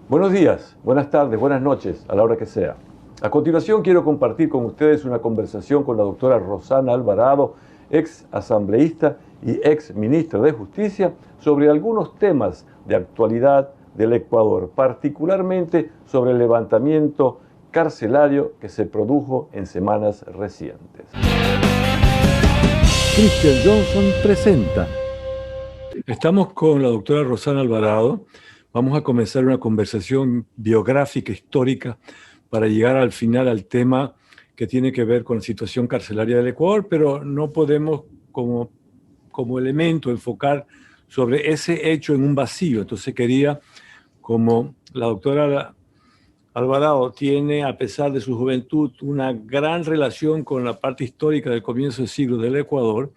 Buenos días, buenas tardes, buenas noches, a la hora que sea. A continuación quiero compartir con ustedes una conversación con la doctora Rosana Alvarado, ex asambleísta y ex ministra de Justicia, sobre algunos temas de actualidad del Ecuador, particularmente sobre el levantamiento carcelario que se produjo en semanas recientes. Christian Johnson presenta. Estamos con la doctora Rosana Alvarado. Vamos a comenzar una conversación biográfica, histórica, para llegar al final al tema que tiene que ver con la situación carcelaria del Ecuador, pero no podemos como elemento enfocar sobre ese hecho en un vacío. Entonces quería, como la doctora Alvarado tiene, a pesar de su juventud, una gran relación con la parte histórica del comienzo del siglo del Ecuador,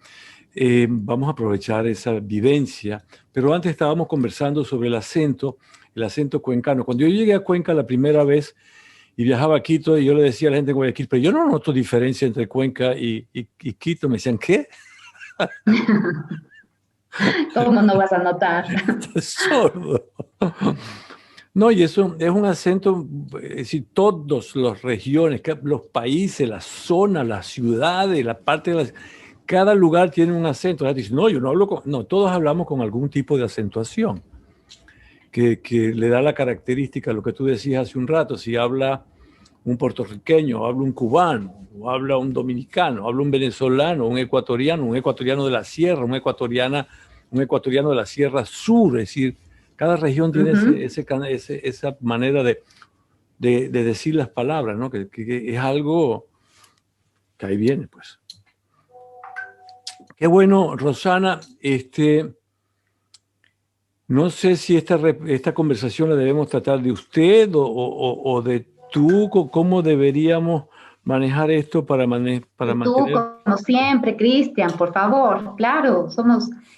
vamos a aprovechar esa vivencia. Pero antes estábamos conversando sobre el acento cuencano. Cuando yo llegué a Cuenca la primera vez y viajaba a Quito, y yo le decía a la gente de Guayaquil, pero yo no noto diferencia entre Cuenca y Quito. Me decían, ¿qué? ¿Cómo no vas a notar? Estás sordo. No, y eso es un acento, es decir, todas las regiones, los países, las zonas, las ciudades, la parte de las... Cada lugar tiene un acento. Dice, no, yo no hablo con... No, todos hablamos con algún tipo de acentuación que le da la característica, lo que tú decías hace un rato, si habla un puertorriqueño, habla un cubano, o habla un dominicano, habla un venezolano, un ecuatoriano de la sierra, un ecuatoriano de la sierra sur, es decir, cada región tiene esa manera de decir las palabras, ¿no? Que es algo que ahí viene, pues. Qué bueno, Rosana. No sé si esta conversación la debemos tratar de usted o de tú, cómo deberíamos manejar esto para Y tú, mantener. como siempre, Cristian, por favor, claro,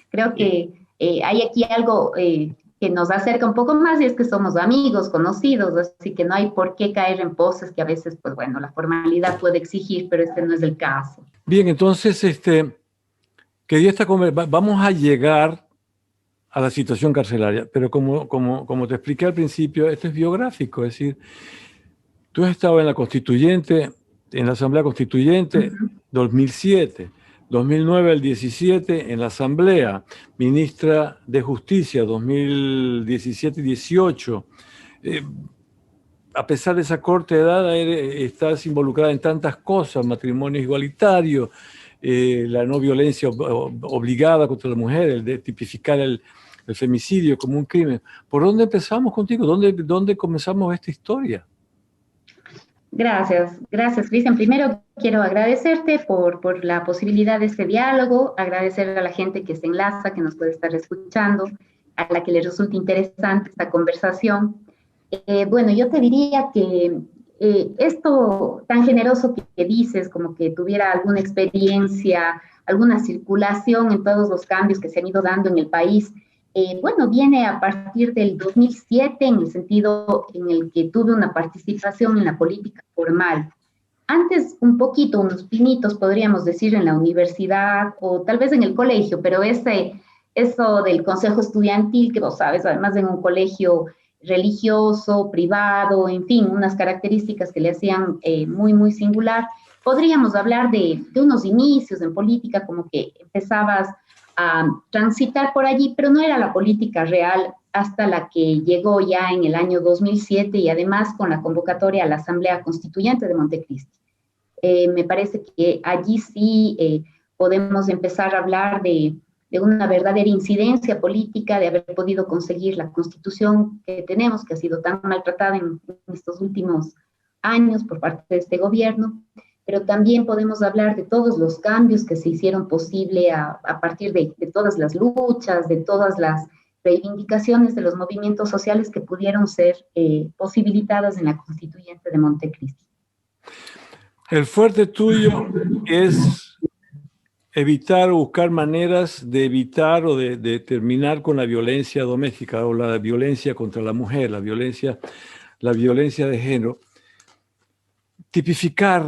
creo que hay aquí algo que nos acerca un poco más y es que somos amigos, conocidos, así que no hay por qué caer en poses que a veces, pues bueno, la formalidad puede exigir, pero este no es el caso. Bien, entonces, vamos a llegar a la situación carcelaria, pero como te expliqué al principio, esto es biográfico, es decir, tú has estado en la Constituyente, en la Asamblea Constituyente, 2007, 2009 al 17 en la Asamblea, ministra de Justicia, 2017 y 18. A pesar de esa corta edad, estás involucrada en tantas cosas, matrimonio igualitario, la no violencia obligada contra la mujer, el de tipificar el femicidio como un crimen. ¿Por dónde empezamos contigo? ¿Dónde comenzamos esta historia? Gracias, Cristian. Primero quiero agradecerte por la posibilidad de este diálogo, agradecer a la gente que se enlaza, que nos puede estar escuchando, a la que le resulte interesante esta conversación. Bueno, yo te diría que esto tan generoso que dices, como que tuviera alguna experiencia, alguna circulación en todos los cambios que se han ido dando en el país, bueno, viene a partir del 2007 en el sentido en el que tuve una participación en la política formal. Antes, un poquito, unos pinitos, podríamos decir, en la universidad o tal vez en el colegio, pero eso del consejo estudiantil, que vos sabes, además en un colegio religioso, privado, en fin, unas características que le hacían muy singular. Podríamos hablar de unos inicios en política, como que empezabas a transitar por allí, pero no era la política real hasta la que llegó ya en el año 2007 y además con la convocatoria a la Asamblea Constituyente de Montecristi. Me parece que allí sí podemos empezar a hablar de una verdadera incidencia política, de haber podido conseguir la constitución que tenemos, que ha sido tan maltratada en estos últimos años por parte de este gobierno, pero también podemos hablar de todos los cambios que se hicieron posible a partir de todas las luchas, de todas las reivindicaciones de los movimientos sociales que pudieron ser posibilitadas en la constituyente de Montecristi. El fuerte tuyo es evitar o buscar maneras de evitar o de terminar con la violencia doméstica o la violencia contra la mujer, la violencia de género. Tipificar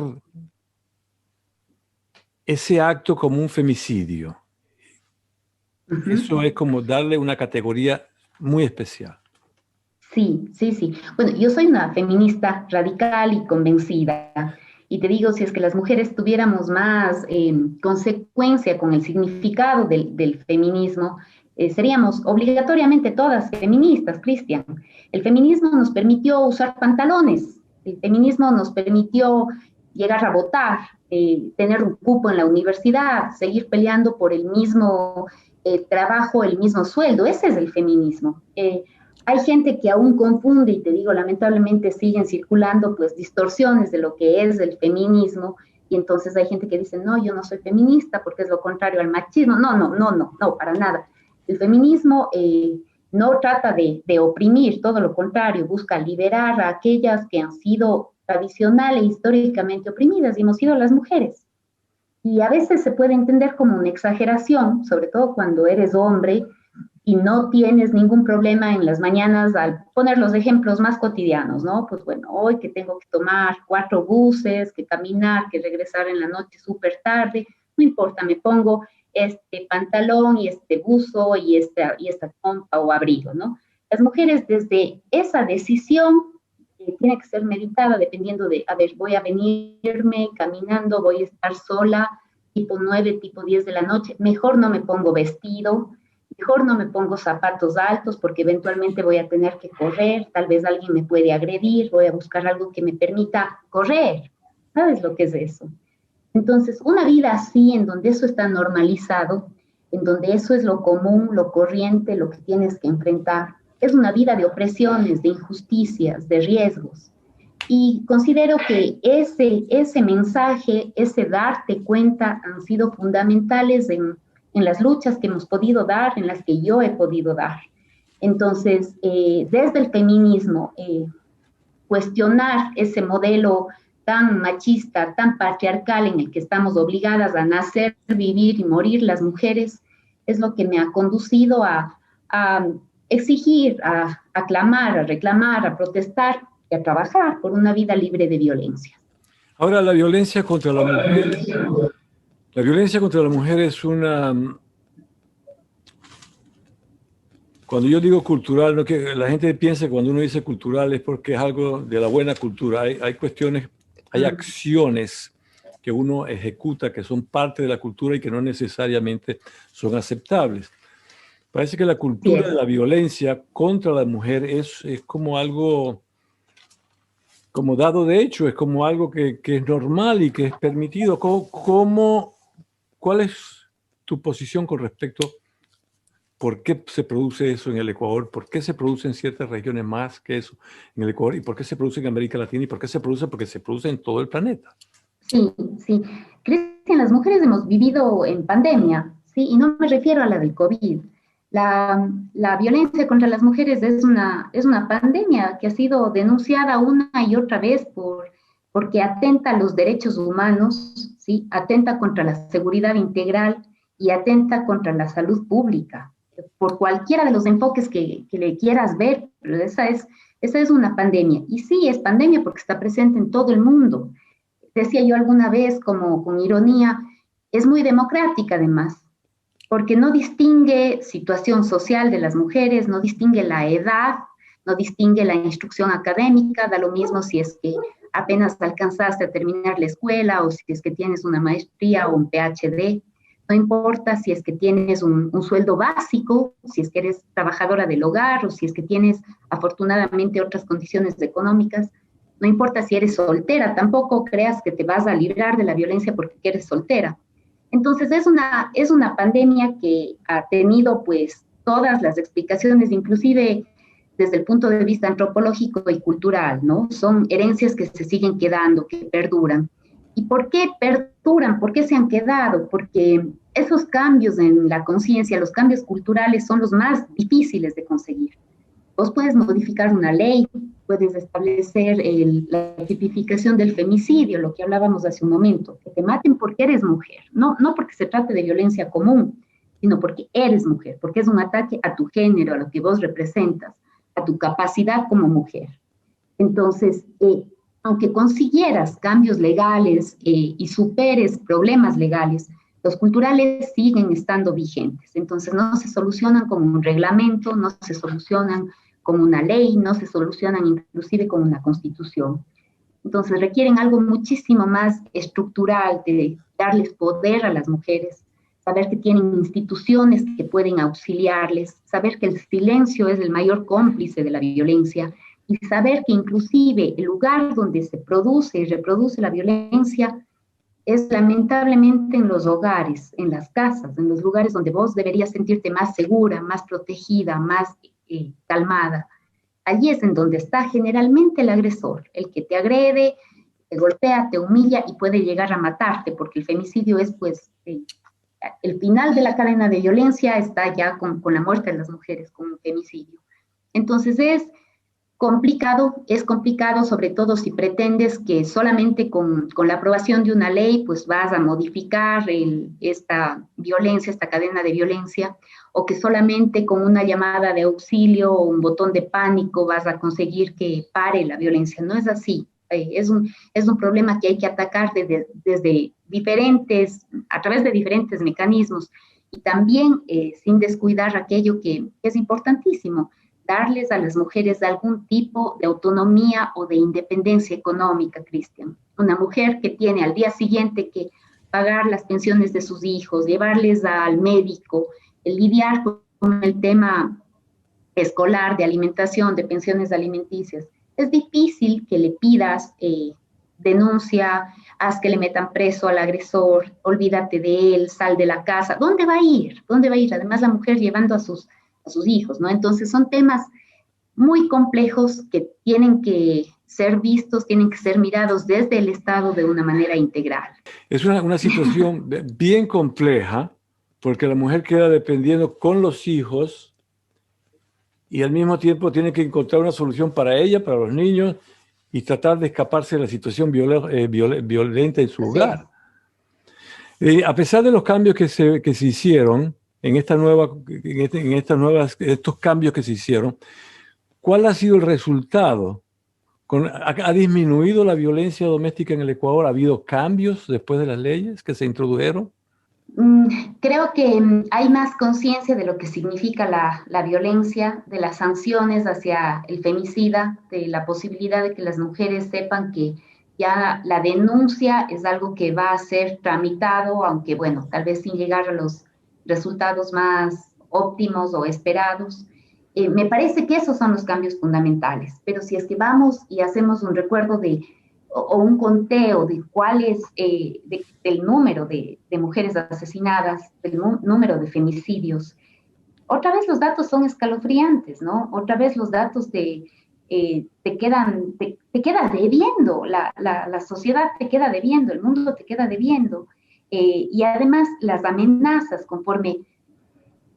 ese acto como un femicidio. Eso es como darle una categoría muy especial. Sí, sí, sí. Bueno, yo soy una feminista radical y convencida. Y te digo, si es que las mujeres tuviéramos más consecuencia con el significado del feminismo, seríamos obligatoriamente todas feministas, Cristian. El feminismo nos permitió usar pantalones, el feminismo nos permitió llegar a votar, tener un cupo en la universidad, seguir peleando por el mismo trabajo, el mismo sueldo. Ese es el feminismo. Hay gente que aún confunde, y te digo, lamentablemente siguen circulando pues distorsiones de lo que es el feminismo, y entonces hay gente que dice, no, yo no soy feminista porque es lo contrario al machismo. No, no, no, no, no, para nada. El feminismo no trata de oprimir, todo lo contrario, busca liberar a aquellas que han sido tradicional e históricamente oprimidas, y hemos sido las mujeres. Y a veces se puede entender como una exageración, sobre todo cuando eres hombre, y no tienes ningún problema en las mañanas al poner los ejemplos más cotidianos, ¿no? Pues bueno, hoy que tengo que tomar 4 buses, que caminar, que regresar en la noche súper tarde, no importa, me pongo este pantalón y este buzo y esta compa o abrigo, ¿no? Las mujeres desde esa decisión tiene que ser meditada dependiendo de, a ver, voy a venirme caminando, voy a estar sola, tipo 9, tipo 10 de la noche, mejor no me pongo vestido, mejor no me pongo zapatos altos porque eventualmente voy a tener que correr, tal vez alguien me puede agredir, voy a buscar algo que me permita correr. ¿Sabes lo que es eso? Entonces, una vida así, en donde eso está normalizado, en donde eso es lo común, lo corriente, lo que tienes que enfrentar, es una vida de opresiones, de injusticias, de riesgos. Y considero que ese mensaje, ese darte cuenta, han sido fundamentales en las luchas que hemos podido dar, en las que yo he podido dar. Entonces, desde el feminismo, cuestionar ese modelo tan machista, tan patriarcal en el que estamos obligadas a nacer, vivir y morir las mujeres, es lo que me ha conducido a exigir, a clamar, a reclamar, a protestar y a trabajar por una vida libre de violencia. Ahora, la violencia contra la mujer es una. Cuando yo digo cultural, no que la gente piensa que cuando uno dice cultural es porque es algo de la buena cultura. Hay cuestiones, hay acciones que uno ejecuta que son parte de la cultura y que no necesariamente son aceptables. Parece que la cultura de la violencia contra la mujer es como algo, como dado de hecho, es como algo que es normal y que es permitido. ¿Cuál es tu posición con respecto a por qué se produce eso en el Ecuador? ¿Por qué se produce en ciertas regiones más que eso en el Ecuador? ¿Y por qué se produce en América Latina? ¿Y por qué se produce? Porque se produce en todo el planeta. Sí, sí. Cristian, las mujeres hemos vivido en pandemia, ¿sí? Y no me refiero a la del COVID. La violencia contra las mujeres es una pandemia que ha sido denunciada una y otra vez porque atenta a los derechos humanos, ¿sí? Atenta contra la seguridad integral y atenta contra la salud pública, por cualquiera de los enfoques que le quieras ver, pero esa es una pandemia. Y sí, es pandemia porque está presente en todo el mundo. Decía yo alguna vez como con ironía, es muy democrática además, porque no distingue situación social de las mujeres, no distingue la edad, no distingue la instrucción académica, da lo mismo si es que apenas alcanzaste a terminar la escuela o si es que tienes una maestría o un PhD, no importa si es que tienes un sueldo básico, si es que eres trabajadora del hogar o si es que tienes afortunadamente otras condiciones económicas, no importa si eres soltera, tampoco creas que te vas a librar de la violencia porque eres soltera. Entonces es una pandemia que ha tenido pues todas las explicaciones, inclusive desde el punto de vista antropológico y cultural, ¿no? Son herencias que se siguen quedando, que perduran. ¿Y por qué perduran? ¿Por qué se han quedado? Porque esos cambios en la conciencia, los cambios culturales son los más difíciles de conseguir. Vos puedes modificar una ley, puedes establecer la tipificación del femicidio, lo que hablábamos hace un momento, que te maten porque eres mujer, no porque se trate de violencia común, sino porque eres mujer, porque es un ataque a tu género, a lo que vos representas, a tu capacidad como mujer. Entonces, aunque consiguieras cambios legales y superes problemas legales, los culturales siguen estando vigentes. Entonces, no se solucionan con un reglamento, no se solucionan con una ley, no se solucionan inclusive con una constitución. Entonces requieren algo muchísimo más estructural, de darles poder a las mujeres, saber que tienen instituciones que pueden auxiliarles, saber que el silencio es el mayor cómplice de la violencia y saber que inclusive el lugar donde se produce y reproduce la violencia es lamentablemente en los hogares, en las casas, en los lugares donde vos deberías sentirte más segura, más protegida, más calmada. Allí es en donde está generalmente el agresor, el que te agrede, te golpea, te humilla y puede llegar a matarte, porque el femicidio es pues el final de la cadena de violencia, está ya con la muerte de las mujeres, con un femicidio. Entonces es complicado sobre todo si pretendes que solamente con la aprobación de una ley pues vas a modificar esta violencia, esta cadena de violencia, o que solamente con una llamada de auxilio o un botón de pánico vas a conseguir que pare la violencia. No es así. Es un problema que hay que atacar desde diferentes, a través de diferentes mecanismos, y también sin descuidar aquello que es importantísimo, darles a las mujeres algún tipo de autonomía o de independencia económica, Cristian. Una mujer que tiene al día siguiente que pagar las pensiones de sus hijos, llevarles al médico, lidiar con el tema escolar, de alimentación, de pensiones alimenticias. Es difícil que le pidas denuncia, haz que le metan preso al agresor, olvídate de él, sal de la casa. ¿Dónde va a ir? ¿Dónde va a ir? Además, la mujer llevando a sus hijos, ¿no? Entonces son temas muy complejos que tienen que ser vistos, tienen que ser mirados desde el Estado de una manera integral. Es una situación bien compleja, porque la mujer queda dependiendo con los hijos y al mismo tiempo tiene que encontrar una solución para ella, para los niños, y tratar de escaparse de la situación violenta en su hogar. A pesar de los cambios que se hicieron, estos cambios que se hicieron, ¿cuál ha sido el resultado? ¿Ha disminuido la violencia doméstica en el Ecuador? ¿Ha habido cambios después de las leyes que se introdujeron? Creo que hay más conciencia de lo que significa la violencia, de las sanciones hacia el femicida, de la posibilidad de que las mujeres sepan que ya la denuncia es algo que va a ser tramitado, aunque bueno, tal vez sin llegar a los resultados más óptimos o esperados. Me parece que esos son los cambios fundamentales, pero si es que vamos y hacemos un recuerdo o un conteo de cuál es del número de mujeres asesinadas, del número de femicidios, otra vez los datos son escalofriantes, ¿no? Otra vez los datos te queda debiendo, la sociedad te queda debiendo, el mundo te queda debiendo. Y además las amenazas, conforme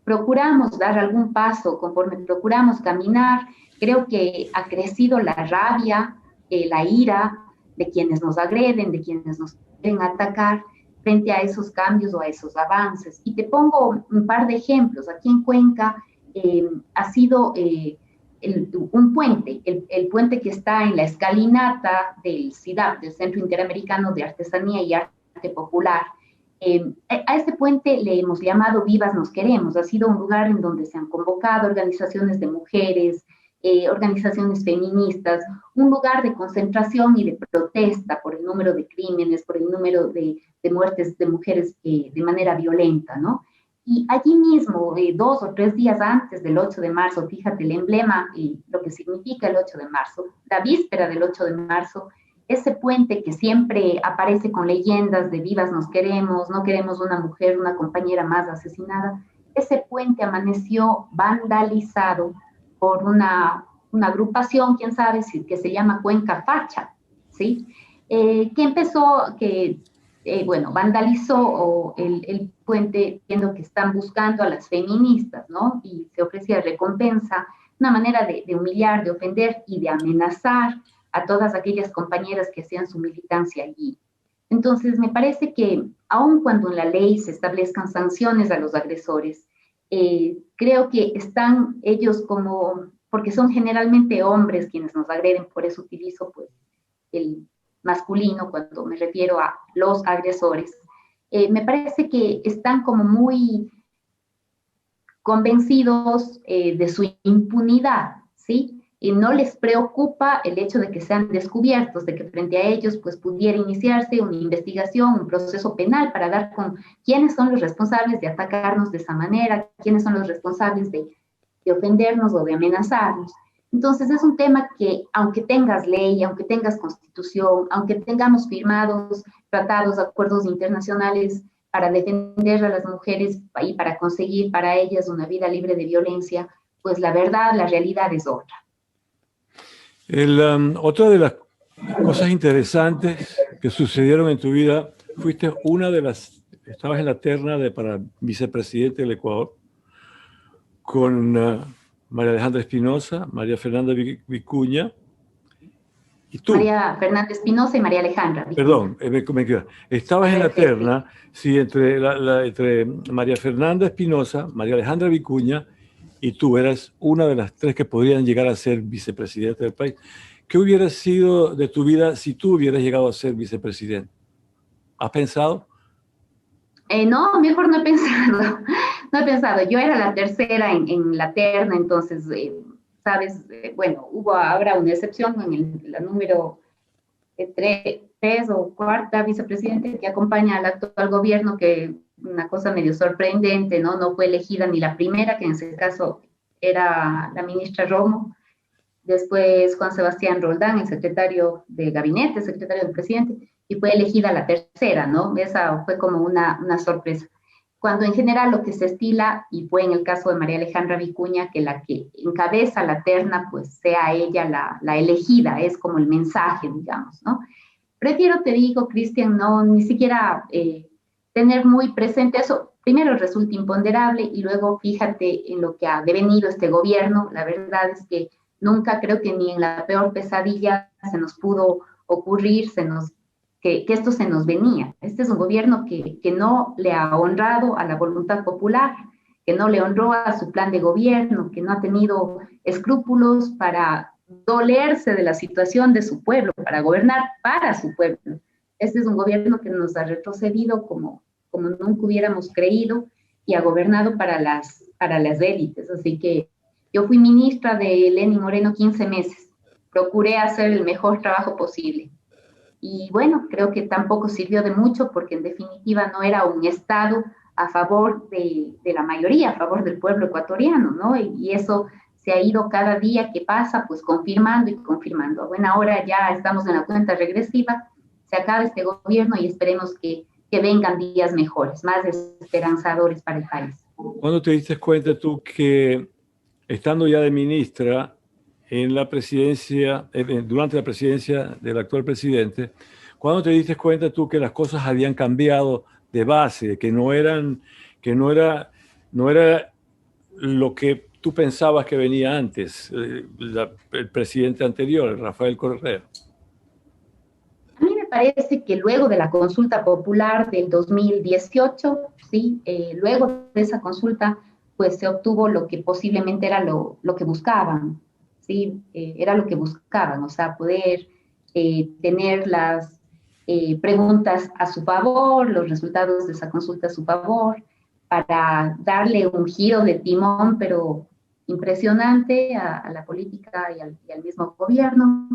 procuramos dar algún paso, conforme procuramos caminar, creo que ha crecido la rabia, la ira de quienes nos agreden, de quienes nos quieren atacar frente a esos cambios o a esos avances. Y te pongo un par de ejemplos. Aquí en Cuenca ha sido un puente, el puente que está en la escalinata del CIDAP, del Centro Interamericano de Artesanía y Arte Popular. A este puente le hemos llamado Vivas Nos Queremos. Ha sido un lugar en donde se han convocado organizaciones de mujeres, organizaciones feministas, un lugar de concentración y de protesta por el número de crímenes, por el número de muertes de mujeres de manera violenta, ¿no? Y allí mismo, 2 o 3 días antes del 8 de marzo, fíjate el emblema y lo que significa el 8 de marzo, la víspera del 8 de marzo, ese puente que siempre aparece con leyendas de vivas nos queremos, no queremos una mujer, una compañera más asesinada, ese puente amaneció vandalizado por una agrupación, quién sabe, que se llama Cuenca Facha, ¿sí? Que empezó, vandalizó el puente, viendo que están buscando a las feministas, ¿no? Y se ofrecía recompensa, una manera de humillar, de ofender y de amenazar a todas aquellas compañeras que hacían su militancia allí. Entonces, me parece que aun cuando en la ley se establezcan sanciones a los agresores, creo que están ellos porque son generalmente hombres quienes nos agreden, por eso utilizo pues el masculino cuando me refiero a los agresores, me parece que están como muy convencidos de su impunidad, ¿sí? Y no les preocupa el hecho de que sean descubiertos, de que frente a ellos pues pudiera iniciarse una investigación, un proceso penal para dar con quiénes son los responsables de atacarnos de esa manera, quiénes son los responsables de ofendernos o de amenazarnos. Entonces es un tema que, aunque tengas ley, aunque tengas constitución, aunque tengamos firmados tratados, acuerdos internacionales para defender a las mujeres y para conseguir para ellas una vida libre de violencia, pues la verdad, la realidad es otra. Otra de las cosas interesantes que sucedieron en tu vida, fuiste una de las, estabas en la terna para vicepresidente del Ecuador con María Alejandra Espinosa, María Fernanda Vicuña y tú. María Fernanda Espinosa y María Alejandra Vicuña. Perdón, me equivoqué. Estabas en la terna, sí, entre María Fernanda Espinosa, María Alejandra Vicuña y tú eras una de las tres que podrían llegar a ser vicepresidente del país. ¿Qué hubiera sido de tu vida si tú hubieras llegado a ser vicepresidente? ¿Has pensado? No, mejor no he pensado. No he pensado. Yo era la tercera en la terna, entonces, sabes, bueno, habrá una excepción en la número tres o cuarta vicepresidente que acompaña al actual gobierno, que una cosa medio sorprendente, ¿no? No fue elegida ni la primera, que en ese caso era la ministra Romo, después Juan Sebastián Roldán, el secretario de gabinete, secretario del presidente, y fue elegida la tercera, ¿no? Esa fue como una sorpresa. Cuando en general lo que se estila, y fue en el caso de María Alejandra Vicuña, que la que encabeza la terna, pues sea ella la elegida, es como el mensaje, digamos, ¿no? Prefiero, te digo, Cristian, no ni siquiera tener muy presente eso. Primero resulta imponderable y luego fíjate en lo que ha devenido este gobierno. La verdad es que nunca creo que ni en la peor pesadilla se nos pudo ocurrir, que esto se nos venía. Este es un gobierno que no le ha honrado a la voluntad popular, que no le honró a su plan de gobierno, que no ha tenido escrúpulos para dolerse de la situación de su pueblo, para gobernar para su pueblo. Este es un gobierno que nos ha retrocedido como nunca hubiéramos creído y ha gobernado para las élites. Así que yo fui ministra de Lenín Moreno 15 meses. Procuré hacer el mejor trabajo posible. Y bueno, creo que tampoco sirvió de mucho porque en definitiva no era un Estado a favor de la mayoría, a favor del pueblo ecuatoriano, ¿no? Y eso se ha ido cada día que pasa, pues confirmando y confirmando. A buena hora ya estamos en la cuenta regresiva, se acaba este gobierno y esperemos que vengan días mejores, más esperanzadores para el país. ¿Cuándo te diste cuenta tú que, estando ya de ministra en la presidencia, durante la presidencia del actual presidente, ¿cuándo te diste cuenta tú que las cosas habían cambiado de base, que no era lo que tú pensabas que venía antes, el presidente anterior, Rafael Correa? A mí me parece que luego de la consulta popular del 2018, ¿sí? Luego de esa consulta, pues se obtuvo lo que posiblemente era lo que buscaban, ¿sí? Era lo que buscaban, o sea, poder tener las preguntas a su favor, los resultados de esa consulta a su favor, para darle un giro de timón, pero impresionante a la política y al mismo gobierno.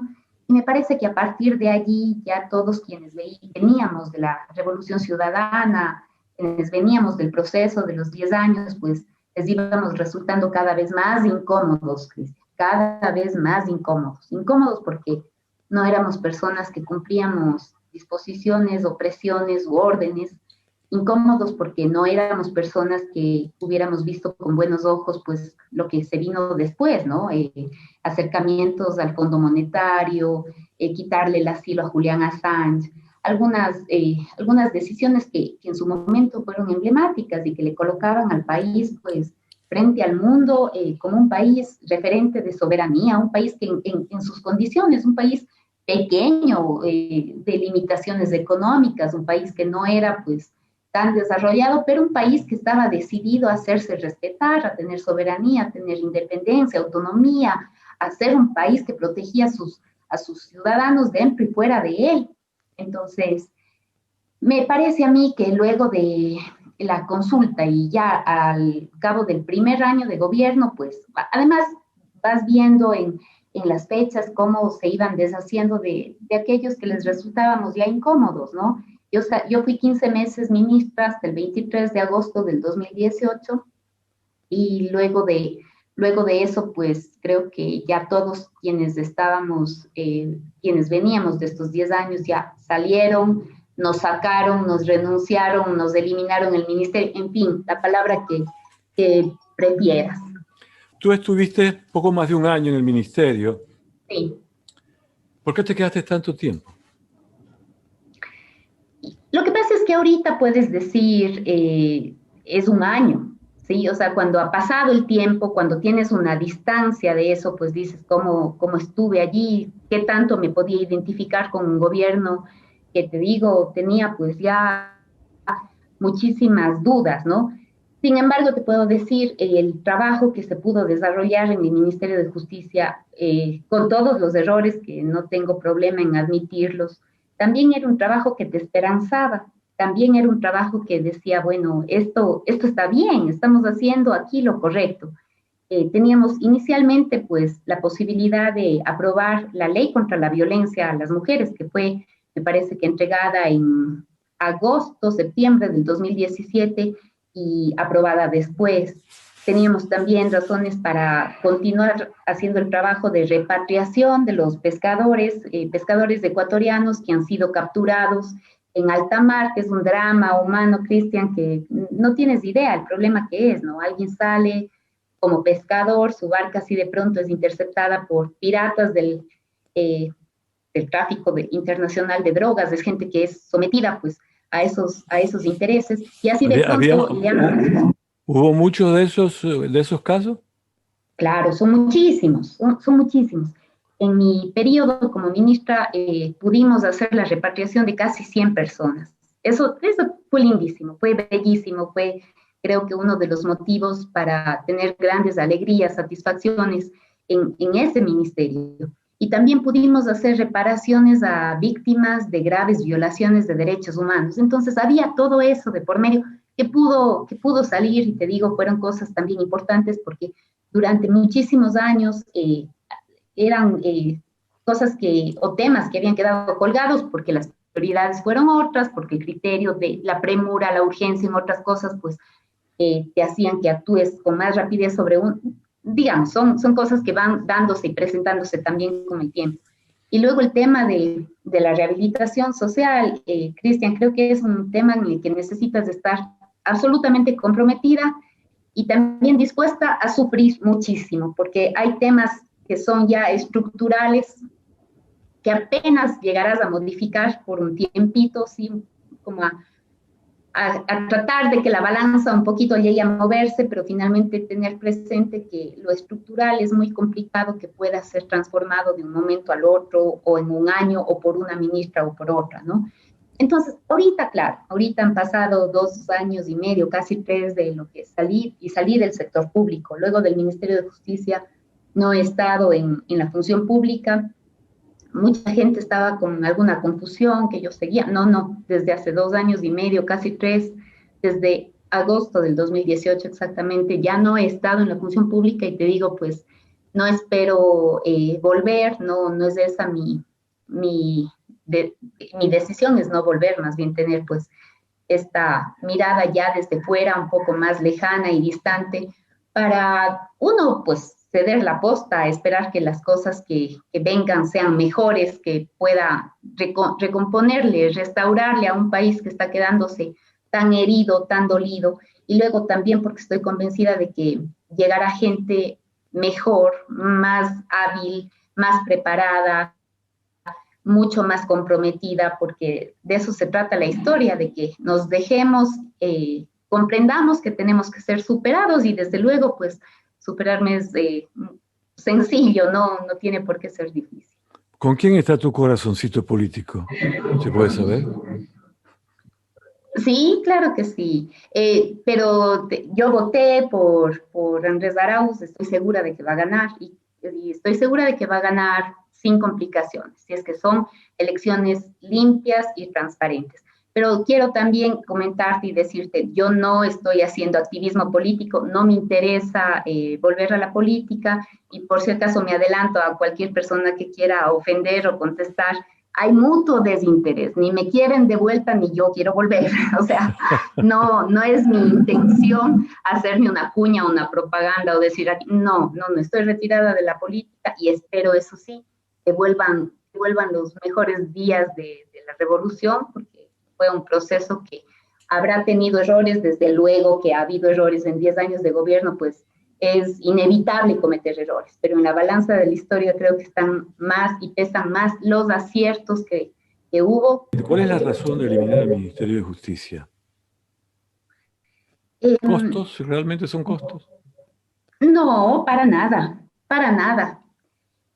Y me parece que a partir de allí ya todos quienes veníamos de la Revolución Ciudadana, quienes veníamos del proceso de los 10 años, pues les íbamos resultando cada vez más incómodos, Cristian, cada vez más incómodos. Incómodos porque no éramos personas que cumplíamos disposiciones o presiones u órdenes, incómodos porque no éramos personas que hubiéramos visto con buenos ojos pues lo que se vino después, ¿no? Acercamientos al Fondo Monetario, quitarle el asilo a Julián Assange, algunas decisiones que en su momento fueron emblemáticas y que le colocaban al país pues frente al mundo como un país referente de soberanía, un país que en sus condiciones, un país pequeño, de limitaciones económicas, un país que no era pues tan desarrollado, pero un país que estaba decidido a hacerse respetar, a tener soberanía, a tener independencia, autonomía, a ser un país que protegía a sus ciudadanos dentro y fuera de él. Entonces, me parece a mí que luego de la consulta y ya al cabo del primer año de gobierno, pues además vas viendo en las fechas cómo se iban deshaciendo de aquellos que les resultábamos ya incómodos, ¿no? Yo fui 15 meses ministra hasta el 23 de agosto del 2018 y luego de eso, pues creo que ya todos quienes estábamos, quienes veníamos de estos 10 años ya salieron, nos sacaron, nos renunciaron, nos eliminaron el ministerio, en fin, la palabra que prefieras. Tú estuviste poco más de un año en el ministerio. Sí. ¿Por qué te quedaste tanto tiempo? Lo que pasa es que ahorita puedes decir, es un año, ¿sí? O sea, cuando ha pasado el tiempo, cuando tienes una distancia de eso, pues dices, ¿cómo estuve allí? ¿Qué tanto me podía identificar con un gobierno que, te digo, tenía pues ya muchísimas dudas, ¿no? Sin embargo, te puedo decir, el trabajo que se pudo desarrollar en el Ministerio de Justicia, con todos los errores, que no tengo problema en admitirlos, también era un trabajo que te esperanzaba, también era un trabajo que decía, bueno, esto está bien, estamos haciendo aquí lo correcto. Teníamos inicialmente pues la posibilidad de aprobar la ley contra la violencia a las mujeres, que fue, me parece que entregada en agosto, septiembre del 2017 y aprobada después. Teníamos también razones para continuar haciendo el trabajo de repatriación de los pescadores ecuatorianos que han sido capturados en alta mar, que es un drama humano, Cristian, que no tienes idea el problema que es, ¿no? Alguien sale como pescador, su barca así de pronto es interceptada por piratas del tráfico internacional de drogas, es gente que es sometida pues a esos intereses, y así de pronto... ¿Hubo muchos de esos casos? Claro, son muchísimos, son muchísimos. En mi periodo como ministra pudimos hacer la repatriación de casi 100 personas. Eso fue lindísimo, fue bellísimo, fue creo que uno de los motivos para tener grandes alegrías, satisfacciones en ese ministerio. Y también pudimos hacer reparaciones a víctimas de graves violaciones de derechos humanos. Entonces había todo eso de por medio que pudo salir, y te digo, fueron cosas también importantes porque durante muchísimos años eran cosas o temas que habían quedado colgados porque las prioridades fueron otras, porque el criterio de la premura, la urgencia en otras cosas, pues te hacían que actúes con más rapidez sobre digamos, son cosas que van dándose y presentándose también con el tiempo. Y luego el tema de la rehabilitación social, Cristian, creo que es un tema en el que necesitas estar absolutamente comprometida y también dispuesta a sufrir muchísimo, porque hay temas que son ya estructurales, que apenas llegarás a modificar por un tiempito, ¿sí? Como a tratar de que la balanza un poquito llegue a moverse, pero finalmente tener presente que lo estructural es muy complicado que pueda ser transformado de un momento al otro, o en un año, o por una ministra o por otra, ¿no? Entonces, ahorita, claro, ahorita han pasado 2 años y medio, casi 3, de lo que salí del sector público. Luego del Ministerio de Justicia no he estado en la función pública. Mucha gente estaba con alguna confusión que yo seguía. No, desde hace 2 años y medio, casi 3, desde agosto del 2018 exactamente, ya no he estado en la función pública y te digo, pues, no espero volver, no es esa mi decisión, es no volver, más bien tener pues esta mirada ya desde fuera, un poco más lejana y distante, para uno pues ceder la posta, esperar que las cosas que vengan sean mejores, que pueda recomponerle, restaurarle a un país que está quedándose tan herido, tan dolido, y luego también porque estoy convencida de que llegará gente mejor, más hábil, más preparada, mucho más comprometida, porque de eso se trata la historia, de que nos dejemos, comprendamos que tenemos que ser superados, y desde luego pues superarme es sencillo, no tiene por qué ser difícil. ¿Con quién está tu corazoncito político? ¿Se puede saber? Sí, claro que sí, pero yo voté por Andrés Arauz, estoy segura de que va a ganar, y estoy segura de que va a ganar sin complicaciones, si es que son elecciones limpias y transparentes. Pero quiero también comentarte y decirte, yo no estoy haciendo activismo político, no me interesa volver a la política y por si acaso me adelanto a cualquier persona que quiera ofender o contestar, hay mutuo desinterés, ni me quieren de vuelta ni yo quiero volver, o sea, no es mi intención hacerme una cuña, una propaganda o decir, no estoy retirada de la política y espero, eso sí, que vuelvan los mejores días de la revolución, porque fue un proceso que habrá tenido errores, desde luego que ha habido errores en 10 años de gobierno, pues es inevitable cometer errores, pero en la balanza de la historia creo que están más y pesan más los aciertos que hubo. ¿Cuál es la razón de eliminar el Ministerio de Justicia? Eh, ¿Costos? ¿Realmente son costos? no, para nada, para nada.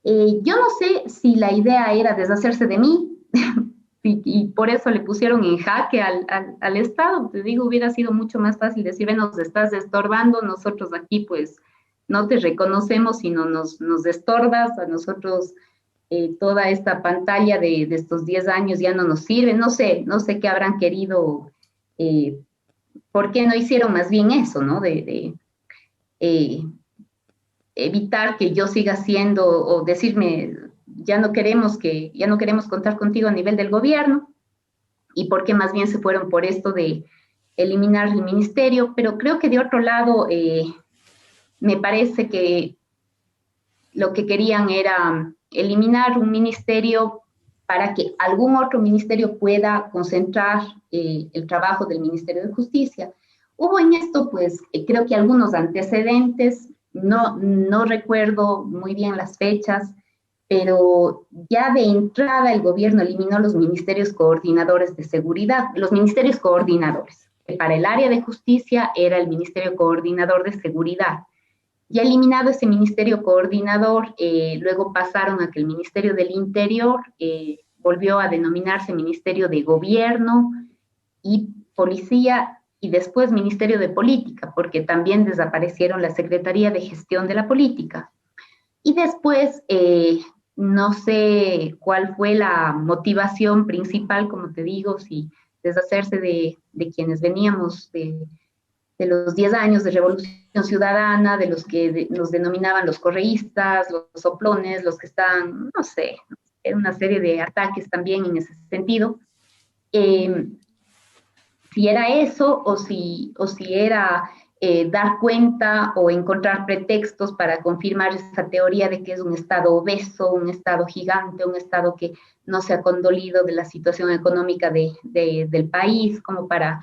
Yo no sé si la idea era deshacerse de mí y por eso le pusieron en jaque al Estado. Te digo, hubiera sido mucho más fácil decir, ven, nos estás estorbando, nosotros aquí pues no te reconocemos, sino nos estorbas, a nosotros toda esta pantalla de estos 10 años ya no nos sirve, no sé qué habrán querido, eh, por qué no hicieron más bien eso, ¿no? Eh, evitar que yo siga siendo o decirme, ya no queremos contar contigo a nivel del gobierno, y por qué más bien se fueron por esto de eliminar el ministerio, pero creo que de otro lado, me parece que lo que querían era eliminar un ministerio para que algún otro ministerio pueda concentrar el trabajo del Ministerio de Justicia. Hubo en esto, pues, creo que algunos antecedentes, no recuerdo muy bien las fechas, pero ya de entrada el gobierno eliminó los ministerios coordinadores de seguridad, los ministerios coordinadores. Para el área de justicia era el Ministerio Coordinador de Seguridad. Ya eliminado ese ministerio coordinador, luego pasaron a que el Ministerio del Interior volvió a denominarse Ministerio de Gobierno y Policía, y después Ministerio de Política, porque también desaparecieron la Secretaría de Gestión de la Política. Y después, no sé cuál fue la motivación principal, como te digo, si deshacerse de quienes veníamos de los 10 años de Revolución Ciudadana, de los que nos denominaban los correístas, los soplones, los que están, no sé, era una serie de ataques también en ese sentido. Si era eso o si era dar cuenta o encontrar pretextos para confirmar esa teoría de que es un Estado obeso, un Estado gigante, un Estado que no se ha condolido de la situación económica del país, como para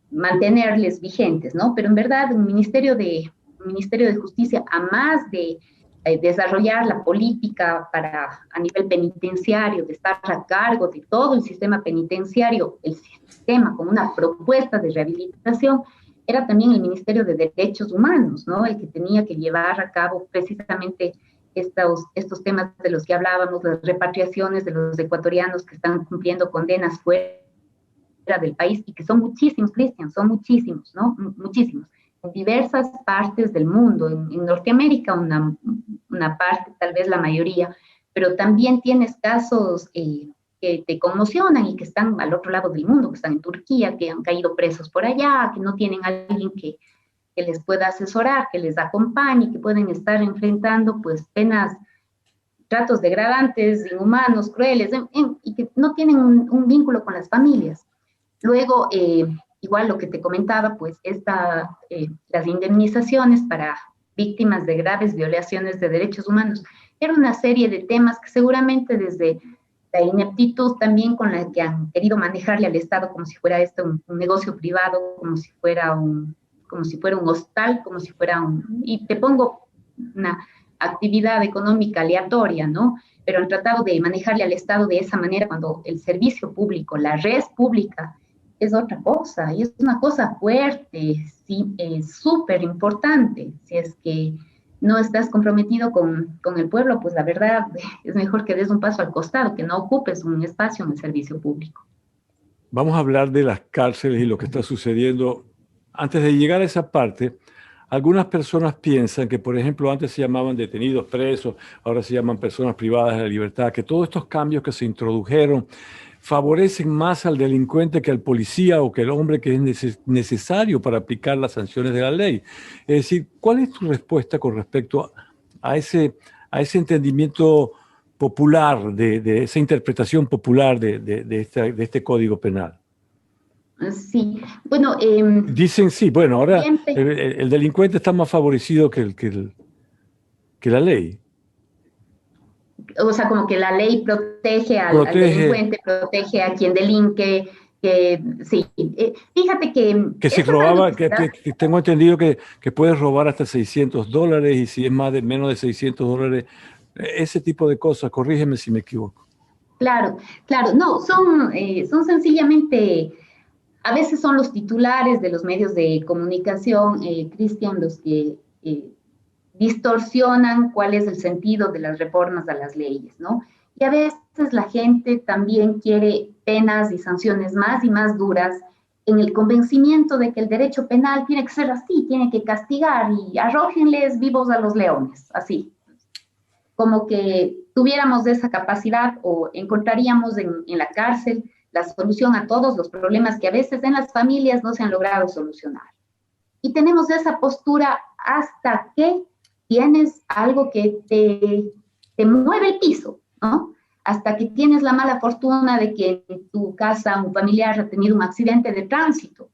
mantenerles vigentes, ¿no? Pero en verdad un Ministerio de Justicia, a más de desarrollar la política a nivel penitenciario, de estar a cargo de todo el sistema penitenciario, el sistema con una propuesta de rehabilitación, era también el Ministerio de Derechos Humanos, ¿no? El que tenía que llevar a cabo precisamente estos temas de los que hablábamos, las repatriaciones de los ecuatorianos que están cumpliendo condenas fuera del país, y que son muchísimos, Cristian, son muchísimos, ¿no? Muchísimos, en diversas partes del mundo, en Norteamérica una parte, tal vez la mayoría, pero también tienes casos que te conmocionan y que están al otro lado del mundo, que están en Turquía, que han caído presos por allá, que no tienen a alguien que les pueda asesorar, que les acompañe, que pueden estar enfrentando pues penas, tratos degradantes, inhumanos, crueles, y que no tienen un vínculo con las familias. Luego, igual lo que te comentaba, pues las indemnizaciones para víctimas de graves violaciones de derechos humanos, era una serie de temas que seguramente desde la ineptitud también con la que han querido manejarle al Estado como si fuera esto un negocio privado, como si fuera un hostal, como si fuera y te pongo una actividad económica aleatoria, ¿no? Pero han tratado de manejarle al Estado de esa manera cuando el servicio público, la red pública, es otra cosa, y es una cosa fuerte, sí, es súper importante. Si es que no estás comprometido con el pueblo, pues la verdad es mejor que des un paso al costado, que no ocupes un espacio en el servicio público. Vamos a hablar de las cárceles y lo que está sucediendo. Antes de llegar a esa parte, algunas personas piensan que, por ejemplo, antes se llamaban detenidos, presos, ahora se llaman personas privadas de la libertad, que todos estos cambios que se introdujeron favorecen más al delincuente que al policía o que al hombre que es necesario para aplicar las sanciones de la ley. Es decir, ¿cuál es tu respuesta con respecto a ese entendimiento popular, de esa interpretación popular de este Código Penal? Sí, bueno, Dicen sí, bueno, ahora siempre, el delincuente está más favorecido que la ley. o sea, como que la ley protege al Protege delincuente, protege a quien delinque, que sí. Fíjate que que si eso es algo robaba, que se da. que tengo entendido que puedes robar hasta $600 y si es menos de $600, ese tipo de cosas, corrígeme si me equivoco. Claro, claro, no, son sencillamente, a veces son los titulares de los medios de comunicación, Cristian, los que distorsionan cuál es el sentido de las reformas a las leyes, ¿no? Y a veces la gente también quiere penas y sanciones más y más duras en el convencimiento de que el derecho penal tiene que ser así, tiene que castigar y arrójenles vivos a los leones, así. Como que tuviéramos esa capacidad o encontraríamos en la cárcel la solución a todos los problemas que a veces en las familias no se han logrado solucionar. Y tenemos esa postura hasta que tienes algo que te mueve el piso, ¿no? Hasta que tienes la mala fortuna de que en tu casa un familiar ha tenido un accidente de tránsito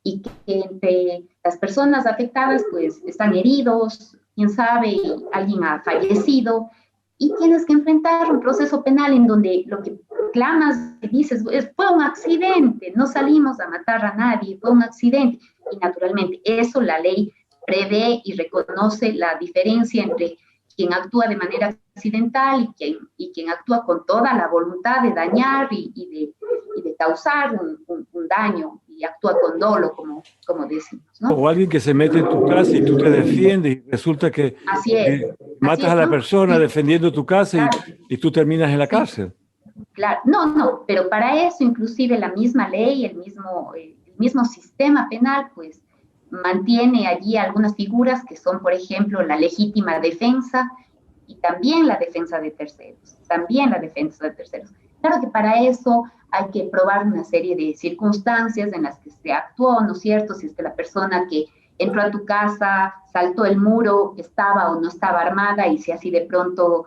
y que entre las personas afectadas pues están heridos, quién sabe, alguien ha fallecido y tienes que enfrentar un proceso penal en donde lo que clamas y dices fue un accidente, no salimos a matar a nadie, fue un accidente. Y naturalmente eso la ley prevé y reconoce la diferencia entre quien actúa de manera accidental y quien actúa con toda la voluntad de dañar y de causar un daño y actúa con dolo, como decimos, ¿no? O alguien que se mete en tu casa y tú te defiendes y resulta que matas a la ¿no? persona Sí, defendiendo tu casa claro, y tú terminas en la sí, cárcel. claro. No, pero para eso inclusive la misma ley, el mismo sistema penal, pues mantiene allí algunas figuras que son, por ejemplo, la legítima defensa y también la defensa de terceros, también la defensa de terceros. Claro que para eso hay que probar una serie de circunstancias en las que se actuó, ¿no es cierto? Si es que la persona que entró a tu casa, saltó el muro, estaba o no estaba armada y si así de pronto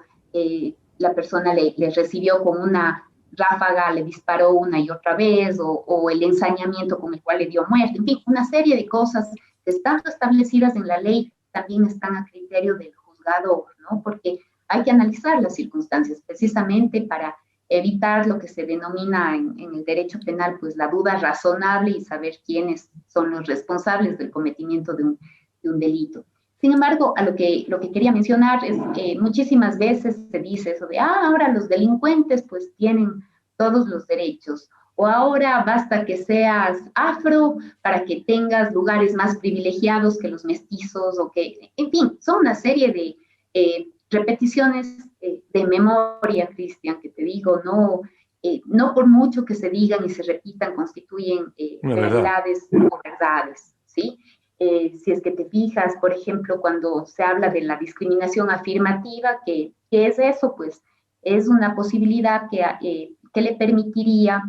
la persona le recibió con una ráfaga, le disparó una y otra vez, o el ensañamiento con el cual le dio muerte, en fin, una serie de cosas que están establecidas en la ley también están a criterio del juzgador, ¿no? Porque hay que analizar las circunstancias precisamente para evitar lo que se denomina en el derecho penal, pues la duda razonable y saber quiénes son los responsables del cometimiento de un delito. Sin embargo, lo que quería mencionar es que muchísimas veces se dice eso de, ahora los delincuentes pues tienen todos los derechos, o ahora basta que seas afro para que tengas lugares más privilegiados que los mestizos, o que, en fin, son una serie de repeticiones de memoria, Cristian, que te digo, no por mucho que se digan y se repitan constituyen realidades o verdades, ¿sí? Si es que te fijas, por ejemplo, cuando se habla de la discriminación afirmativa, ¿qué es eso? Pues es una posibilidad que le permitiría,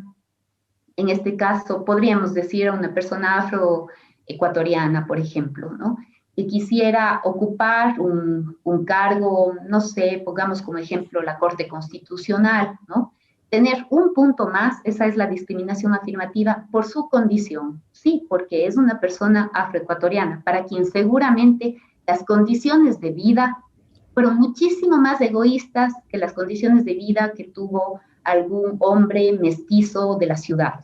en este caso, podríamos decir a una persona afroecuatoriana, por ejemplo, ¿no? Que quisiera ocupar un cargo, no sé, pongamos como ejemplo la Corte Constitucional, ¿no? Tener un punto más, esa es la discriminación afirmativa por su condición, sí, porque es una persona afroecuatoriana, para quien seguramente las condiciones de vida fueron muchísimo más egoístas que las condiciones de vida que tuvo algún hombre mestizo de la ciudad.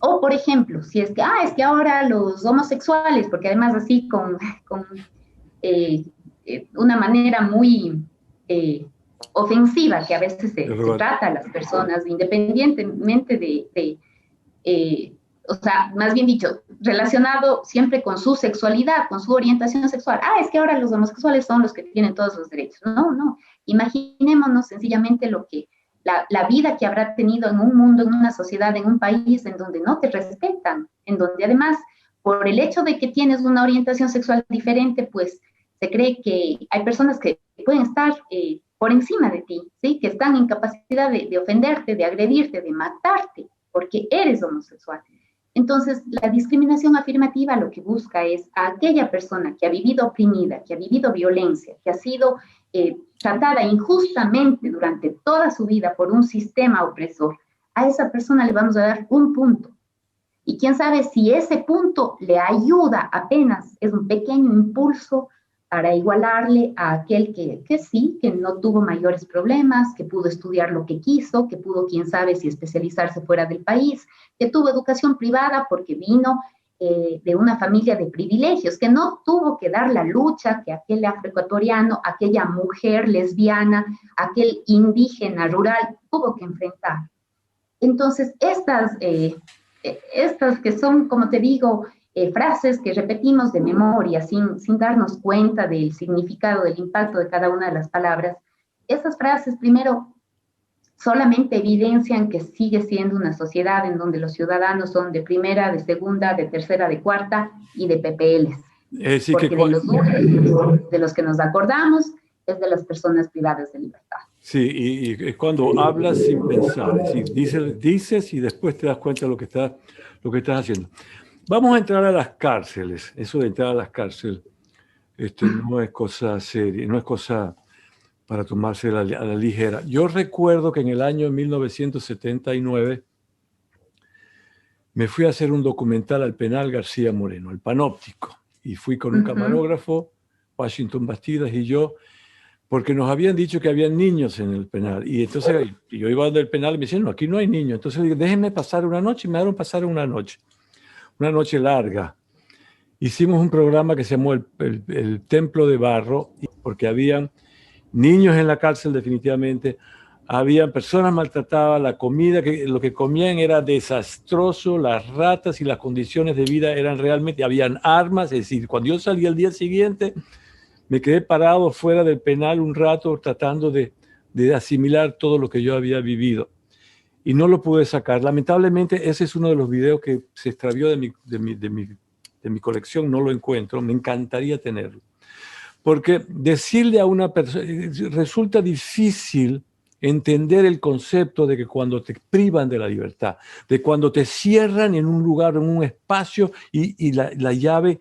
O, por ejemplo, si es que ahora los homosexuales, porque además así con una manera muy ofensiva que a veces se trata a las personas, independientemente o sea, más bien dicho, relacionado siempre con su sexualidad, con su orientación sexual. Es que ahora los homosexuales son los que tienen todos los derechos. No. Imaginémonos sencillamente la vida que habrá tenido en un mundo, en una sociedad, en un país en donde no te respetan, en donde además, por el hecho de que tienes una orientación sexual diferente, pues se cree que hay personas que pueden estar por encima de ti, ¿sí? Que están en capacidad de ofenderte, de agredirte, de matarte, porque eres homosexual. Entonces, la discriminación afirmativa lo que busca es a aquella persona que ha vivido oprimida, que ha vivido violencia, que ha sido tratada injustamente durante toda su vida por un sistema opresor. A esa persona le vamos a dar un punto. Y quién sabe si ese punto le ayuda apenas, es un pequeño impulso para igualarle a aquel que sí, que no tuvo mayores problemas, que pudo estudiar lo que quiso, que pudo, quién sabe, si especializarse fuera del país, que tuvo educación privada porque vino de una familia de privilegios, que no tuvo que dar la lucha que aquel afroecuatoriano, aquella mujer lesbiana, aquel indígena rural tuvo que enfrentar. Entonces, estas que son, como te digo, frases que repetimos de memoria sin darnos cuenta del significado, del impacto de cada una de las palabras, esas frases primero solamente evidencian que sigue siendo una sociedad en donde los ciudadanos son de primera, de segunda, de tercera, de cuarta y de PPLs. Sí, porque de los únicos de los que nos acordamos es de las personas privadas de libertad. Sí, y es cuando hablas sin pensar, es decir, dices y después te das cuenta de lo que estás haciendo. Vamos a entrar a las cárceles. Eso de entrar a las cárceles no es cosa seria, no es cosa para tomarse a la ligera. Yo recuerdo que en el año 1979 me fui a hacer un documental al penal García Moreno, el Panóptico, y fui con un camarógrafo, Washington Bastidas y yo, porque nos habían dicho que había niños en el penal. Y entonces yo iba del penal y me decían, no, aquí no hay niños. Entonces dije, déjenme pasar una noche, y me dejaron pasar una noche larga. Hicimos un programa que se llamó el Templo de Barro, porque habían niños en la cárcel definitivamente, habían personas maltratadas, la comida, lo que comían era desastroso, las ratas y las condiciones de vida eran realmente, habían armas, es decir, cuando yo salí al día siguiente, me quedé parado fuera del penal un rato tratando de asimilar todo lo que yo había vivido. Y no lo pude sacar. Lamentablemente, ese es uno de los videos que se extravió de mi colección, no lo encuentro, me encantaría tenerlo. Porque decirle a una persona, resulta difícil entender el concepto de que cuando te privan de la libertad, de cuando te cierran en un lugar, en un espacio y la llave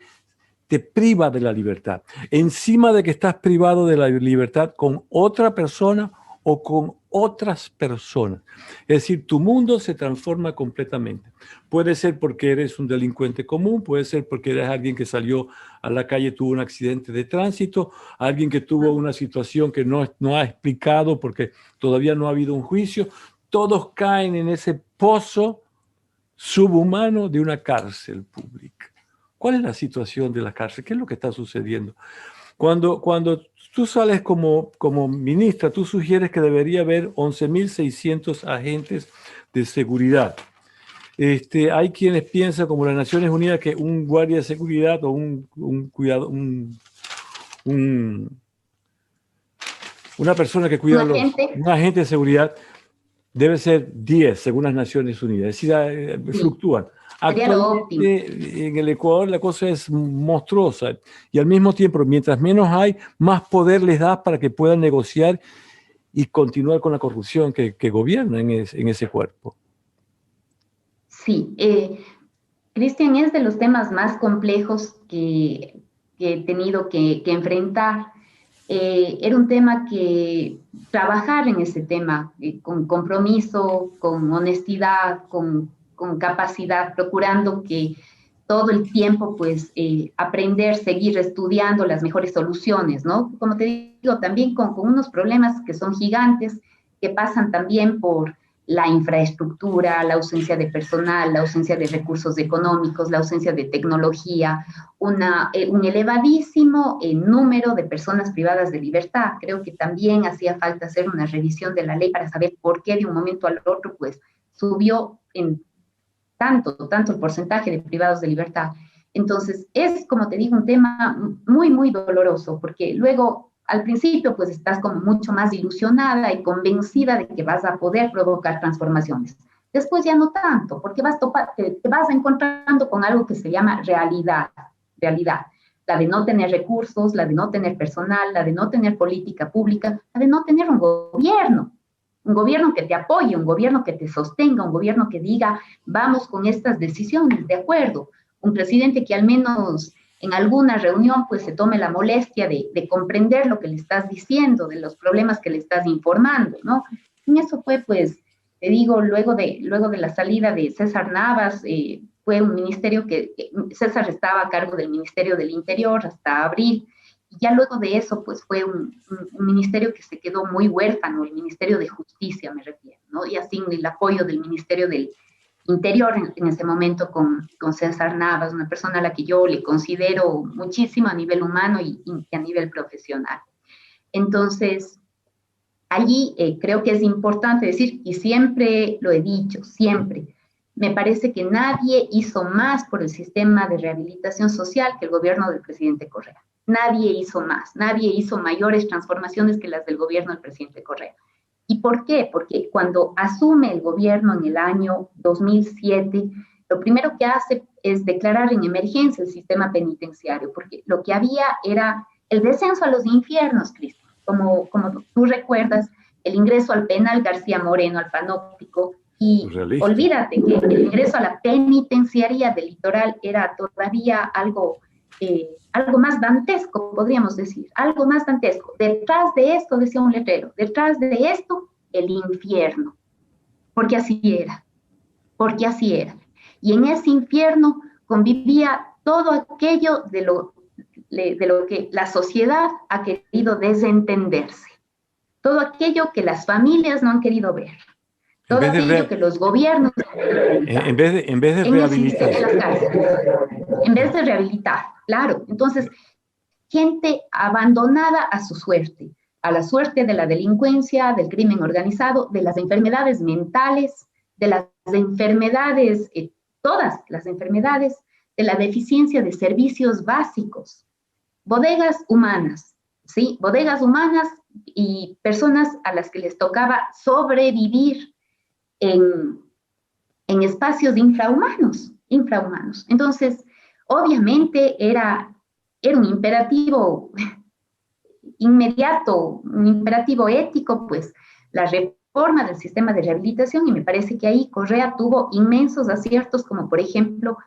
te priva de la libertad. Encima de que estás privado de la libertad con otra persona o con otras personas. Es decir, tu mundo se transforma completamente. Puede ser porque eres un delincuente común, puede ser porque eres alguien que salió a la calle, tuvo un accidente de tránsito, alguien que tuvo una situación que no ha explicado porque todavía no ha habido un juicio. Todos caen en ese pozo subhumano de una cárcel pública. ¿Cuál es la situación de la cárcel? ¿Qué es lo que está sucediendo? Cuando tú sales como ministra, tú sugieres que debería haber 11.600 agentes de seguridad. Hay quienes piensan, como las Naciones Unidas, que un guardia de seguridad o una persona que cuida un agente de seguridad debe ser 10, según las Naciones Unidas. Es decir, fluctúan. Actualmente en el Ecuador la cosa es monstruosa y al mismo tiempo, mientras menos hay, más poder les das para que puedan negociar y continuar con la corrupción que gobierna en ese cuerpo. Sí, Cristian, es de los temas más complejos que he tenido que enfrentar. Era un tema que trabajar en ese tema con compromiso, con honestidad, con capacidad, procurando que todo el tiempo, pues, aprender, seguir estudiando las mejores soluciones, ¿no? Como te digo, también con unos problemas que son gigantes, que pasan también por la infraestructura, la ausencia de personal, la ausencia de recursos económicos, la ausencia de tecnología, un elevadísimo número de personas privadas de libertad. Creo que también hacía falta hacer una revisión de la ley para saber por qué de un momento al otro, pues, subió en tanto el porcentaje de privados de libertad. Entonces, es, como te digo, un tema muy, muy doloroso, porque luego, al principio, pues estás como mucho más ilusionada y convencida de que vas a poder provocar transformaciones. Después ya no tanto, porque te vas encontrando con algo que se llama realidad. la de no tener recursos, la de no tener personal, la de no tener política pública, la de no tener un gobierno que te apoye, un gobierno que te sostenga, un gobierno que diga, vamos con estas decisiones, de acuerdo, un presidente que al menos en alguna reunión pues se tome la molestia de comprender lo que le estás diciendo, de los problemas que le estás informando, ¿no? Y eso fue pues, te digo, luego de la salida de César Navas, fue un ministerio que César estaba a cargo del Ministerio del Interior hasta abril, y ya luego de eso, pues fue un ministerio que se quedó muy huérfano, el Ministerio de Justicia me refiero, ¿no? Y así el apoyo del Ministerio del Interior en ese momento con César Navas, una persona a la que yo le considero muchísimo a nivel humano y a nivel profesional. Entonces, allí creo que es importante decir, y siempre lo he dicho, siempre, me parece que nadie hizo más por el sistema de rehabilitación social que el gobierno del presidente Correa. Nadie hizo más, nadie hizo mayores transformaciones que las del gobierno del presidente Correa. ¿Y por qué? Porque cuando asume el gobierno en el año 2007, lo primero que hace es declarar en emergencia el sistema penitenciario, porque lo que había era el descenso a los infiernos, Cristo. Como tú recuerdas, el ingreso al penal García Moreno, al panóptico, y olvídate que el ingreso a la penitenciaría del litoral era todavía algo más dantesco, podríamos decir, algo más dantesco. Detrás de esto, decía un letrero, detrás de esto, el infierno, porque así era. Y en ese infierno convivía todo aquello de lo que la sociedad ha querido desentenderse, todo aquello que las familias no han querido ver, todo aquello que los gobiernos... En vez de rehabilitar. En vez de rehabilitar, claro. Entonces, gente abandonada a su suerte, a la suerte de la delincuencia, del crimen organizado, de las enfermedades mentales, de las enfermedades, todas las enfermedades, de la deficiencia de servicios básicos. Bodegas humanas, ¿sí? Bodegas humanas y personas a las que les tocaba sobrevivir en espacios infrahumanos. Entonces, obviamente era un imperativo inmediato, un imperativo ético, pues la reforma del sistema de rehabilitación, y me parece que ahí Correa tuvo inmensos aciertos, como por ejemplo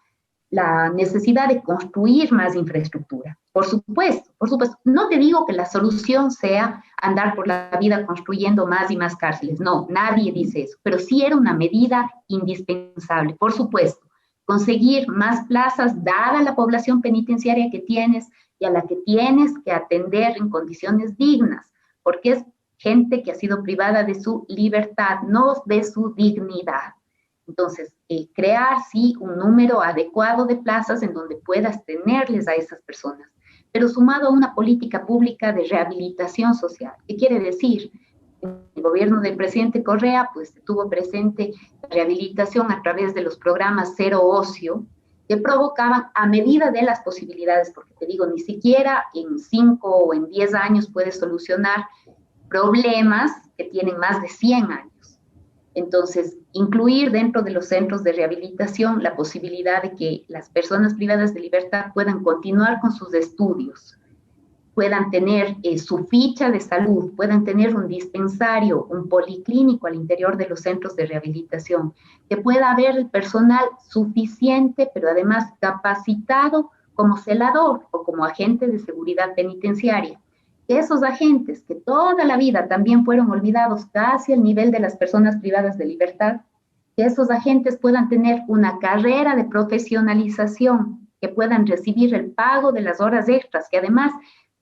la necesidad de construir más infraestructura. Por supuesto, no te digo que la solución sea andar por la vida construyendo más y más cárceles, no, nadie dice eso, pero sí era una medida indispensable, por supuesto. Conseguir más plazas, dada la población penitenciaria que tienes y a la que tienes que atender en condiciones dignas, porque es gente que ha sido privada de su libertad, no de su dignidad. Entonces, crear, sí, un número adecuado de plazas en donde puedas tenerles a esas personas, pero sumado a una política pública de rehabilitación social. ¿Qué quiere decir? El gobierno del presidente Correa, pues, tuvo presente la rehabilitación a través de los programas Cero Ocio, que provocaban a medida de las posibilidades, porque te digo, ni siquiera en 5 o en 10 años puedes solucionar problemas que tienen más de 100 años. Entonces, incluir dentro de los centros de rehabilitación la posibilidad de que las personas privadas de libertad puedan continuar con sus estudios, puedan tener su ficha de salud, puedan tener un dispensario, un policlínico al interior de los centros de rehabilitación, que pueda haber el personal suficiente, pero además capacitado como celador o como agente de seguridad penitenciaria. Que esos agentes que toda la vida también fueron olvidados casi al nivel de las personas privadas de libertad, que esos agentes puedan tener una carrera de profesionalización, que puedan recibir el pago de las horas extras, que además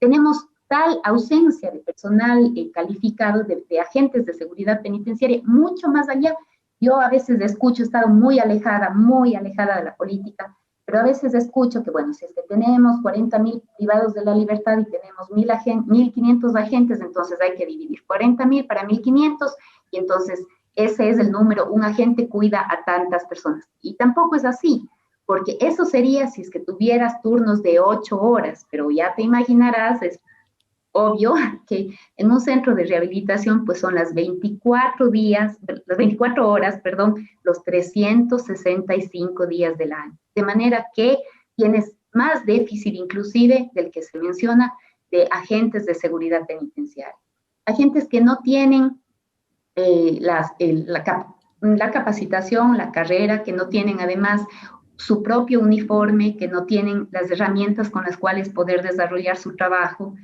tenemos tal ausencia de personal calificado, de agentes de seguridad penitenciaria, mucho más allá. Yo a veces escucho, he estado muy alejada de la política, pero a veces escucho que, bueno, si es que tenemos 40,000 privados de la libertad y tenemos 1,500 agentes, entonces hay que dividir 40,000 para 1,500, y entonces ese es el número, un agente cuida a tantas personas. Y tampoco es así, porque eso sería si es que tuvieras turnos de 8 horas, pero ya te imaginarás, es obvio que en un centro de rehabilitación pues son las 24 horas, los 365 días del año. De manera que tienes más déficit inclusive del que se menciona de agentes de seguridad penitenciaria. Agentes que no tienen la capacitación, la carrera, que no tienen además su propio uniforme, que no tienen las herramientas con las cuales poder desarrollar su trabajo,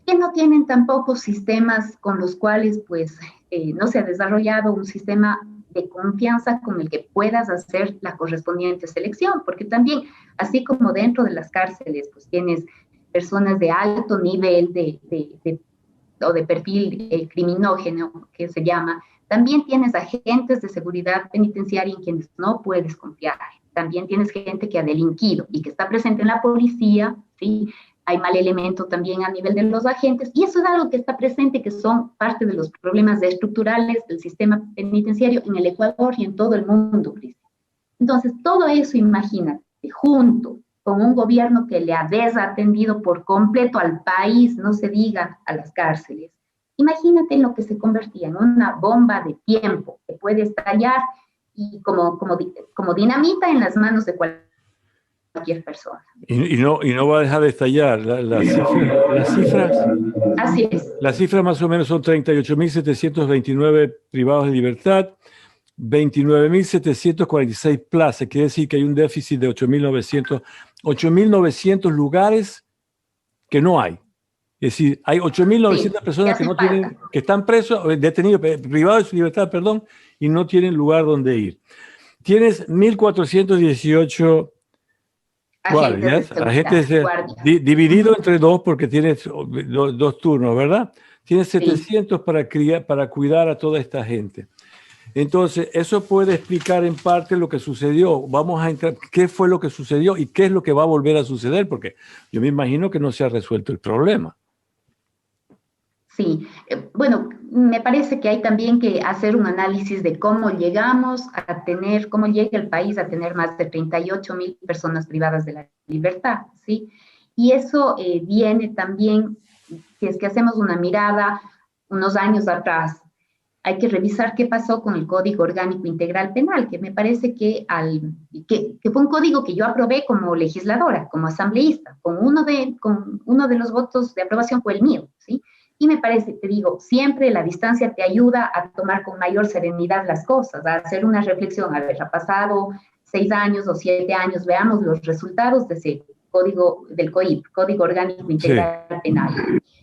que no tienen tampoco sistemas con los cuales pues no se ha desarrollado un sistema de confianza con el que puedas hacer la correspondiente selección, porque también, así como dentro de las cárceles, pues tienes personas de alto nivel o de perfil criminógeno, que se llama, también tienes agentes de seguridad penitenciaria en quienes no puedes confiar. También tienes gente que ha delinquido y que está presente en la policía, ¿sí? Hay mal elemento también a nivel de los agentes, y eso es algo que está presente, que son parte de los problemas estructurales del sistema penitenciario en el Ecuador y en todo el mundo, Cristian. Entonces, todo eso, imagínate, junto con un gobierno que le ha desatendido por completo al país, no se diga a las cárceles. Imagínate en lo que se convertía en una bomba de tiempo que puede estallar y como dinamita en las manos de cualquier persona. Y no va a dejar de estallar. Las cifras. Así es. Las cifras más o menos son 38.729 privados de libertad, 29.746 plazas, quiere decir que hay un déficit de 8.900 lugares que no hay. Es decir, hay 8.900 personas que no tienen, que están presos, detenidos, privados de su libertad, perdón, y no tienen lugar donde ir. Tienes 1.418 guardias, dividido entre dos porque tienes dos turnos, ¿verdad? Tienes 700 para cuidar a toda esta gente. Entonces, eso puede explicar en parte lo que sucedió. Vamos a entrar, qué fue lo que sucedió y qué es lo que va a volver a suceder, porque yo me imagino que no se ha resuelto el problema. Sí, bueno, me parece que hay también que hacer un análisis de cómo llegamos a tener, cómo llega el país a tener más de 38.000 personas privadas de la libertad, ¿sí? Y eso viene también, si es que hacemos una mirada unos años atrás, hay que revisar qué pasó con el Código Orgánico Integral Penal, que me parece que fue un código que yo aprobé como legisladora, como asambleísta, con uno de los votos de aprobación fue el mío, ¿sí? Y me parece, te digo, siempre la distancia te ayuda a tomar con mayor serenidad las cosas, a hacer una reflexión. A ver, ha pasado 6 años o 7 años, veamos los resultados de ese código del COIP, Código Orgánico Integral Penal.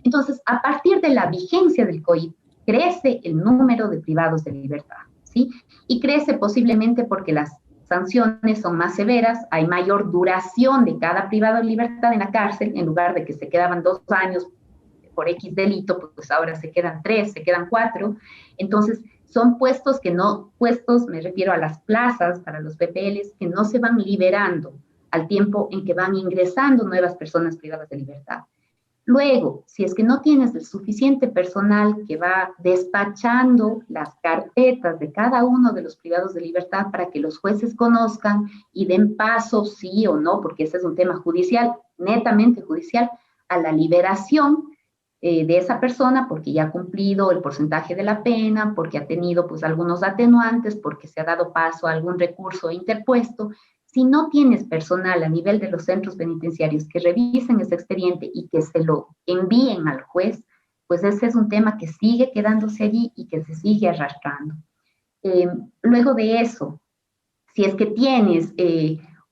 Entonces, a partir de la vigencia del COIP, crece el número de privados de libertad, ¿sí? Y crece posiblemente porque las sanciones son más severas, hay mayor duración de cada privado de libertad en la cárcel, en lugar de que se quedaban 2 años por X delito, pues ahora se quedan 3, se quedan 4. Entonces, son puestos me refiero a las plazas para los PPLs, que no se van liberando al tiempo en que van ingresando nuevas personas privadas de libertad. Luego, si es que no tienes el suficiente personal que va despachando las carpetas de cada uno de los privados de libertad para que los jueces conozcan y den paso, sí o no, porque ese es un tema judicial, netamente judicial, a la liberación de esa persona, porque ya ha cumplido el porcentaje de la pena, porque ha tenido pues algunos atenuantes, porque se ha dado paso a algún recurso interpuesto. Si no tienes personal a nivel de los centros penitenciarios que revisen ese expediente y que se lo envíen al juez, pues ese es un tema que sigue quedándose allí y que se sigue arrastrando. Luego de eso, si es que tienes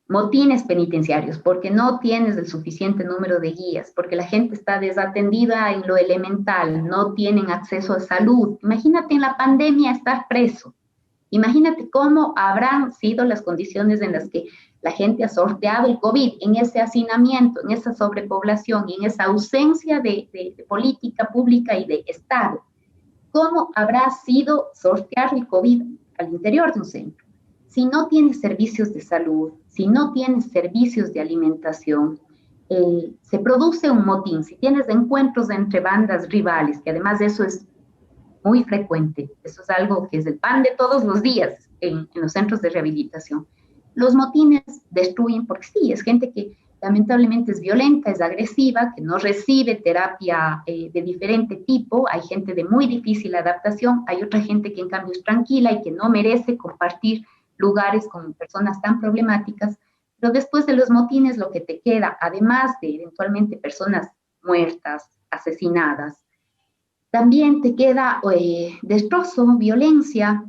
motines penitenciarios, porque no tienes el suficiente número de guías, porque la gente está desatendida en lo elemental, no tienen acceso a salud. Imagínate en la pandemia estar preso. Imagínate cómo habrán sido las condiciones en las que la gente ha sorteado el COVID, en ese hacinamiento, en esa sobrepoblación, en esa ausencia de política pública y de Estado. ¿Cómo habrá sido sortear el COVID al interior de un centro? Si no tienes servicios de salud, si no tienes servicios de alimentación, se produce un motín. Si tienes encuentros entre bandas rivales, que además de eso es muy frecuente, eso es algo que es el pan de todos los días en los centros de rehabilitación. Los motines destruyen porque sí, es gente que lamentablemente es violenta, es agresiva, que no recibe terapia de diferente tipo, hay gente de muy difícil adaptación, hay otra gente que en cambio es tranquila y que no merece compartir lugares con personas tan problemáticas, Pero después de los motines, lo que te queda, además de eventualmente personas muertas, asesinadas, también te queda destrozo, violencia,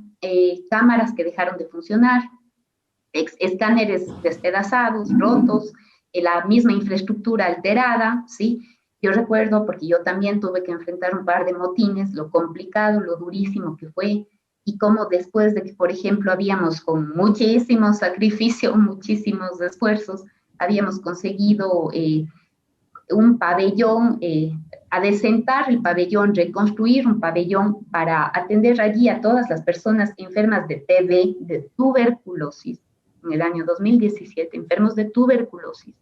cámaras que dejaron de funcionar, escáneres despedazados, rotos, la misma infraestructura alterada, ¿sí? Yo recuerdo, porque yo también tuve que enfrentar un par de motines, lo complicado, lo durísimo que fue, y cómo después de que, por ejemplo, habíamos con muchísimo sacrificio, muchísimos esfuerzos, habíamos conseguido un pabellón, adecentar el pabellón, reconstruir un pabellón para atender allí a todas las personas enfermas de TB, de tuberculosis, en el año 2017, enfermos de tuberculosis.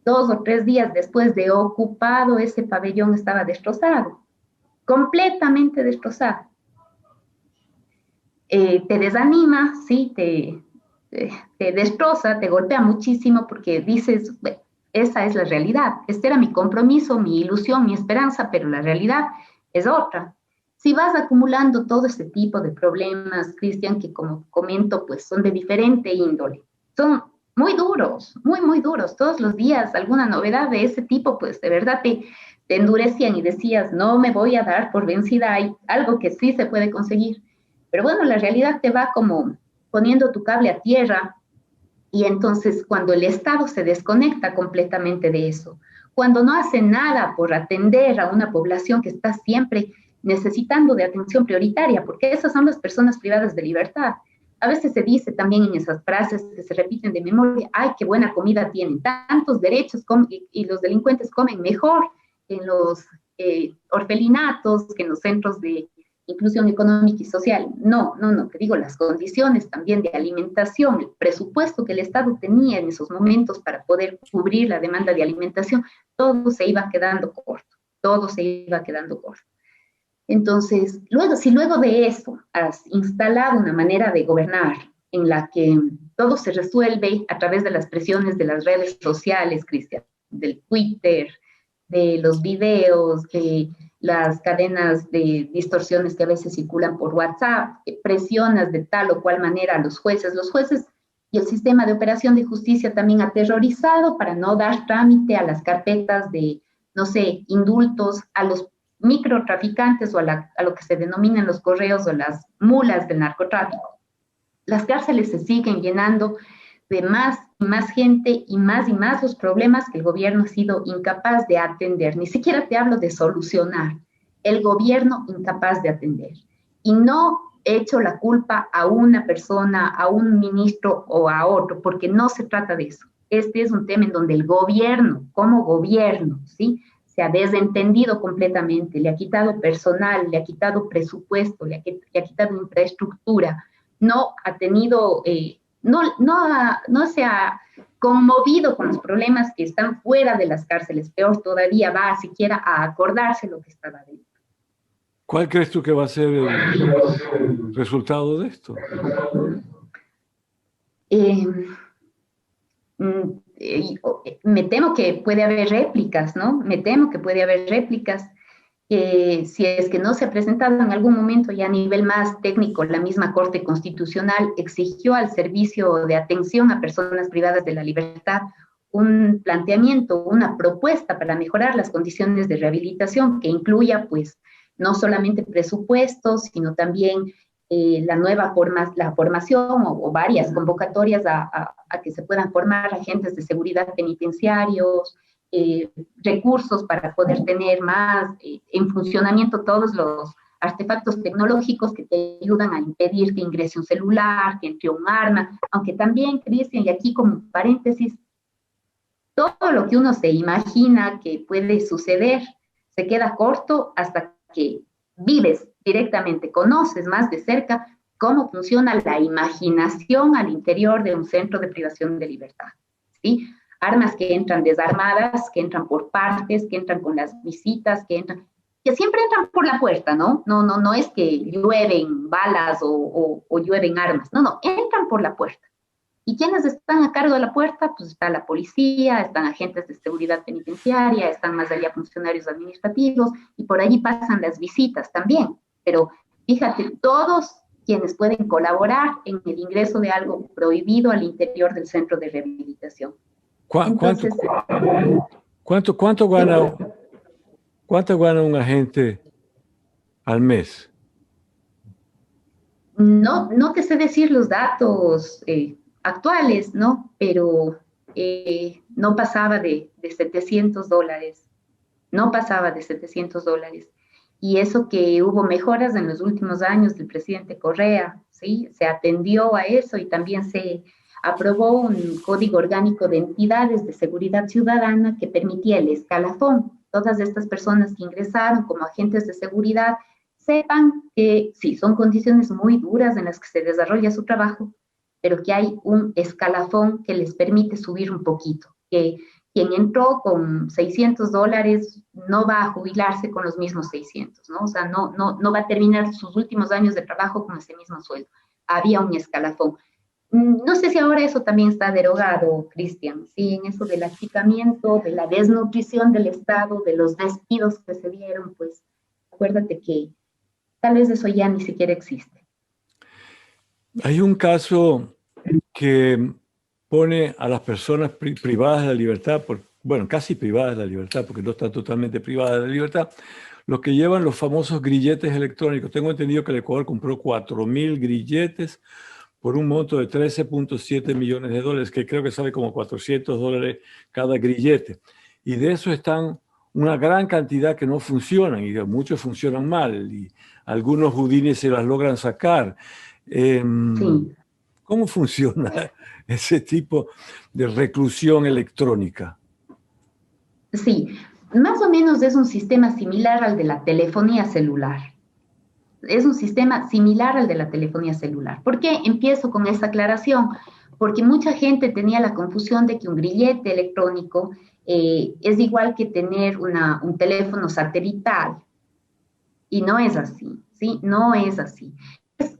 2 o 3 días después de ocupado, ese pabellón estaba destrozado, completamente destrozado. Te desanima, ¿sí? Te destroza, te golpea muchísimo porque dices, bueno, esa es la realidad, este era mi compromiso, mi ilusión, mi esperanza, pero la realidad es otra. Si vas acumulando todo este tipo de problemas, Cristian, que como comento, pues son de diferente índole, son muy duros, muy, muy duros, todos los días alguna novedad de ese tipo, pues de verdad te endurecían y decías, no me voy a dar por vencida, hay algo que sí se puede conseguir. Pero bueno, la realidad te va como poniendo tu cable a tierra y entonces cuando el Estado se desconecta completamente de eso, cuando no hace nada por atender a una población que está siempre necesitando de atención prioritaria, porque esas son las personas privadas de libertad. A veces se dice también en esas frases que se repiten de memoria, ay, qué buena comida tienen, tantos derechos y los delincuentes comen mejor en los orfelinatos que en los centros de inclusión económica y social. No, no, no, te digo, las condiciones también de alimentación, el presupuesto que el Estado tenía en esos momentos para poder cubrir la demanda de alimentación, todo se iba quedando corto, todo se iba quedando corto. Entonces, si luego de eso has instalado una manera de gobernar en la que todo se resuelve a través de las presiones de las redes sociales, Cristian, del Twitter, de los videos, de las cadenas de distorsiones que a veces circulan por WhatsApp, presionas de tal o cual manera a los jueces y el sistema de operación de justicia también aterrorizado para no dar trámite a las carpetas de, no sé, indultos a los microtraficantes o a lo que se denominan los correos o las mulas del narcotráfico. Las cárceles se siguen llenando de más y más gente y más los problemas que el gobierno ha sido incapaz de atender. Ni siquiera te hablo de solucionar. El gobierno incapaz de atender. Y no echo la culpa a una persona, a un ministro o a otro, porque no se trata de eso. Este es un tema en donde el gobierno, como gobierno, ¿sí?, se ha desentendido completamente, le ha quitado personal, le ha quitado presupuesto, le ha quitado infraestructura, no ha tenido, no se ha conmovido con los problemas que están fuera de las cárceles, peor todavía va siquiera a acordarse lo que estaba dentro. ¿Cuál crees tú que va a ser el resultado de esto? Me temo que puede haber réplicas, ¿no? Me temo que puede haber réplicas. Si es que no se ha presentado en algún momento ya a nivel más técnico, la misma Corte Constitucional exigió al Servicio de Atención a Personas Privadas de la Libertad un planteamiento, una propuesta para mejorar las condiciones de rehabilitación que incluya, pues, no solamente presupuestos, sino también la formación o varias convocatorias a que se puedan formar agentes de seguridad penitenciarios, recursos para poder tener más en funcionamiento todos los artefactos tecnológicos que te ayudan a impedir que ingrese un celular, que entre un arma, aunque también, Cristian, y aquí como paréntesis, todo lo que uno se imagina que puede suceder se queda corto hasta que vives directamente, conoces más de cerca cómo funciona la imaginación al interior de un centro de privación de libertad, ¿sí? Armas que entran desarmadas, que entran por partes, que entran con las visitas, que siempre entran por la puerta, ¿no? No es que llueven balas o llueven armas, no, entran por la puerta. ¿Y quiénes están a cargo de la puerta? Pues está la policía, están agentes de seguridad penitenciaria, están más allá funcionarios administrativos y por allí pasan las visitas también. Pero fíjate, todos quienes pueden colaborar en el ingreso de algo prohibido al interior del centro de rehabilitación. Entonces, ¿cuánto gana un agente al mes? No te sé decir los datos actuales, ¿no? Pero no pasaba de $700. No pasaba de $700. Y eso que hubo mejoras en los últimos años del presidente Correa, ¿sí? Se atendió a eso y también se aprobó un código orgánico de entidades de seguridad ciudadana que permitía el escalafón. Todas estas personas que ingresaron como agentes de seguridad sepan que sí, son condiciones muy duras en las que se desarrolla su trabajo, pero que hay un escalafón que les permite subir un poquito, que quien entró con $600 no va a jubilarse con los mismos 600, ¿no? O sea, no va a terminar sus últimos años de trabajo con ese mismo sueldo. Había un escalafón. No sé si ahora eso también está derogado, Cristian, sí, en eso del achicamiento, de la desnutrición del Estado, de los despidos que se dieron, pues acuérdate que tal vez eso ya ni siquiera existe. Hay un caso que pone a las personas privadas de la libertad, bueno, casi privadas de la libertad, porque no están totalmente privadas de la libertad, los que llevan los famosos grilletes electrónicos. Tengo entendido que el Ecuador compró 4.000 grilletes por un monto de $13.7 millones, que creo que sale como $400 cada grillete. Y de eso están una gran cantidad que no funcionan, y muchos funcionan mal, y algunos houdines se las logran sacar. Sí. ¿Cómo funciona ese tipo de reclusión electrónica? Sí, más o menos es un sistema similar al de la telefonía celular. Es un sistema similar al de la telefonía celular. ¿Por qué empiezo con esa aclaración? Porque mucha gente tenía la confusión de que un grillete electrónico es igual que tener un teléfono satelital. Y no es así, ¿sí? No es así.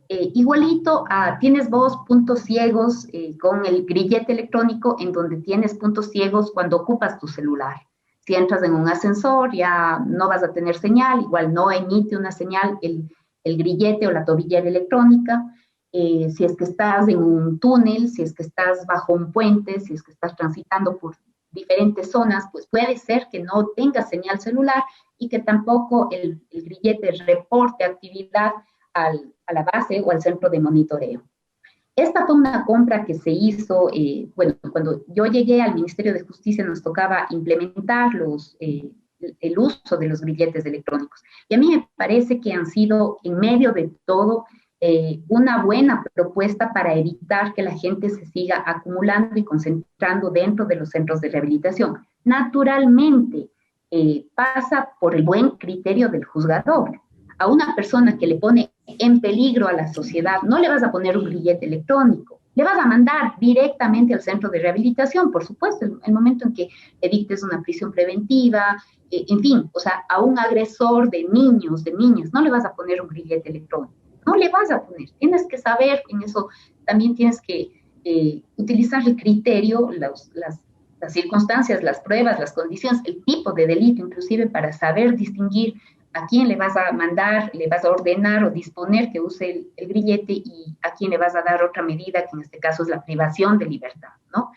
Igualito tienes vos puntos ciegos con el grillete electrónico en donde tienes puntos ciegos cuando ocupas tu celular. Si entras en un ascensor ya no vas a tener señal, igual no emite una señal el grillete o la tobillera electrónica. Si es que estás en un túnel, si es que estás bajo un puente, si es que estás transitando por diferentes zonas, pues puede ser que no tengas señal celular y que tampoco el grillete reporte actividad a la base o al centro de monitoreo. Esta fue una compra que se hizo, bueno, cuando yo llegué al Ministerio de Justicia nos tocaba implementar el uso de los grilletes electrónicos. Y a mí me parece que han sido, en medio de todo, una buena propuesta para evitar que la gente se siga acumulando y concentrando dentro de los centros de rehabilitación. Naturalmente, pasa por el buen criterio del juzgador. A una persona que le pone en peligro a la sociedad, no le vas a poner un grillete electrónico, le vas a mandar directamente al centro de rehabilitación, por supuesto, el momento en que le dictes una prisión preventiva, en fin, o sea, a un agresor de niños, de niñas, no le vas a poner un grillete electrónico, no le vas a poner, tienes que saber, en eso también tienes que utilizar el criterio, las circunstancias, las pruebas, las condiciones, el tipo de delito, inclusive para saber distinguir a quién le vas a mandar, le vas a ordenar o disponer que use el grillete y a quién le vas a dar otra medida, que en este caso es la privación de libertad, ¿no?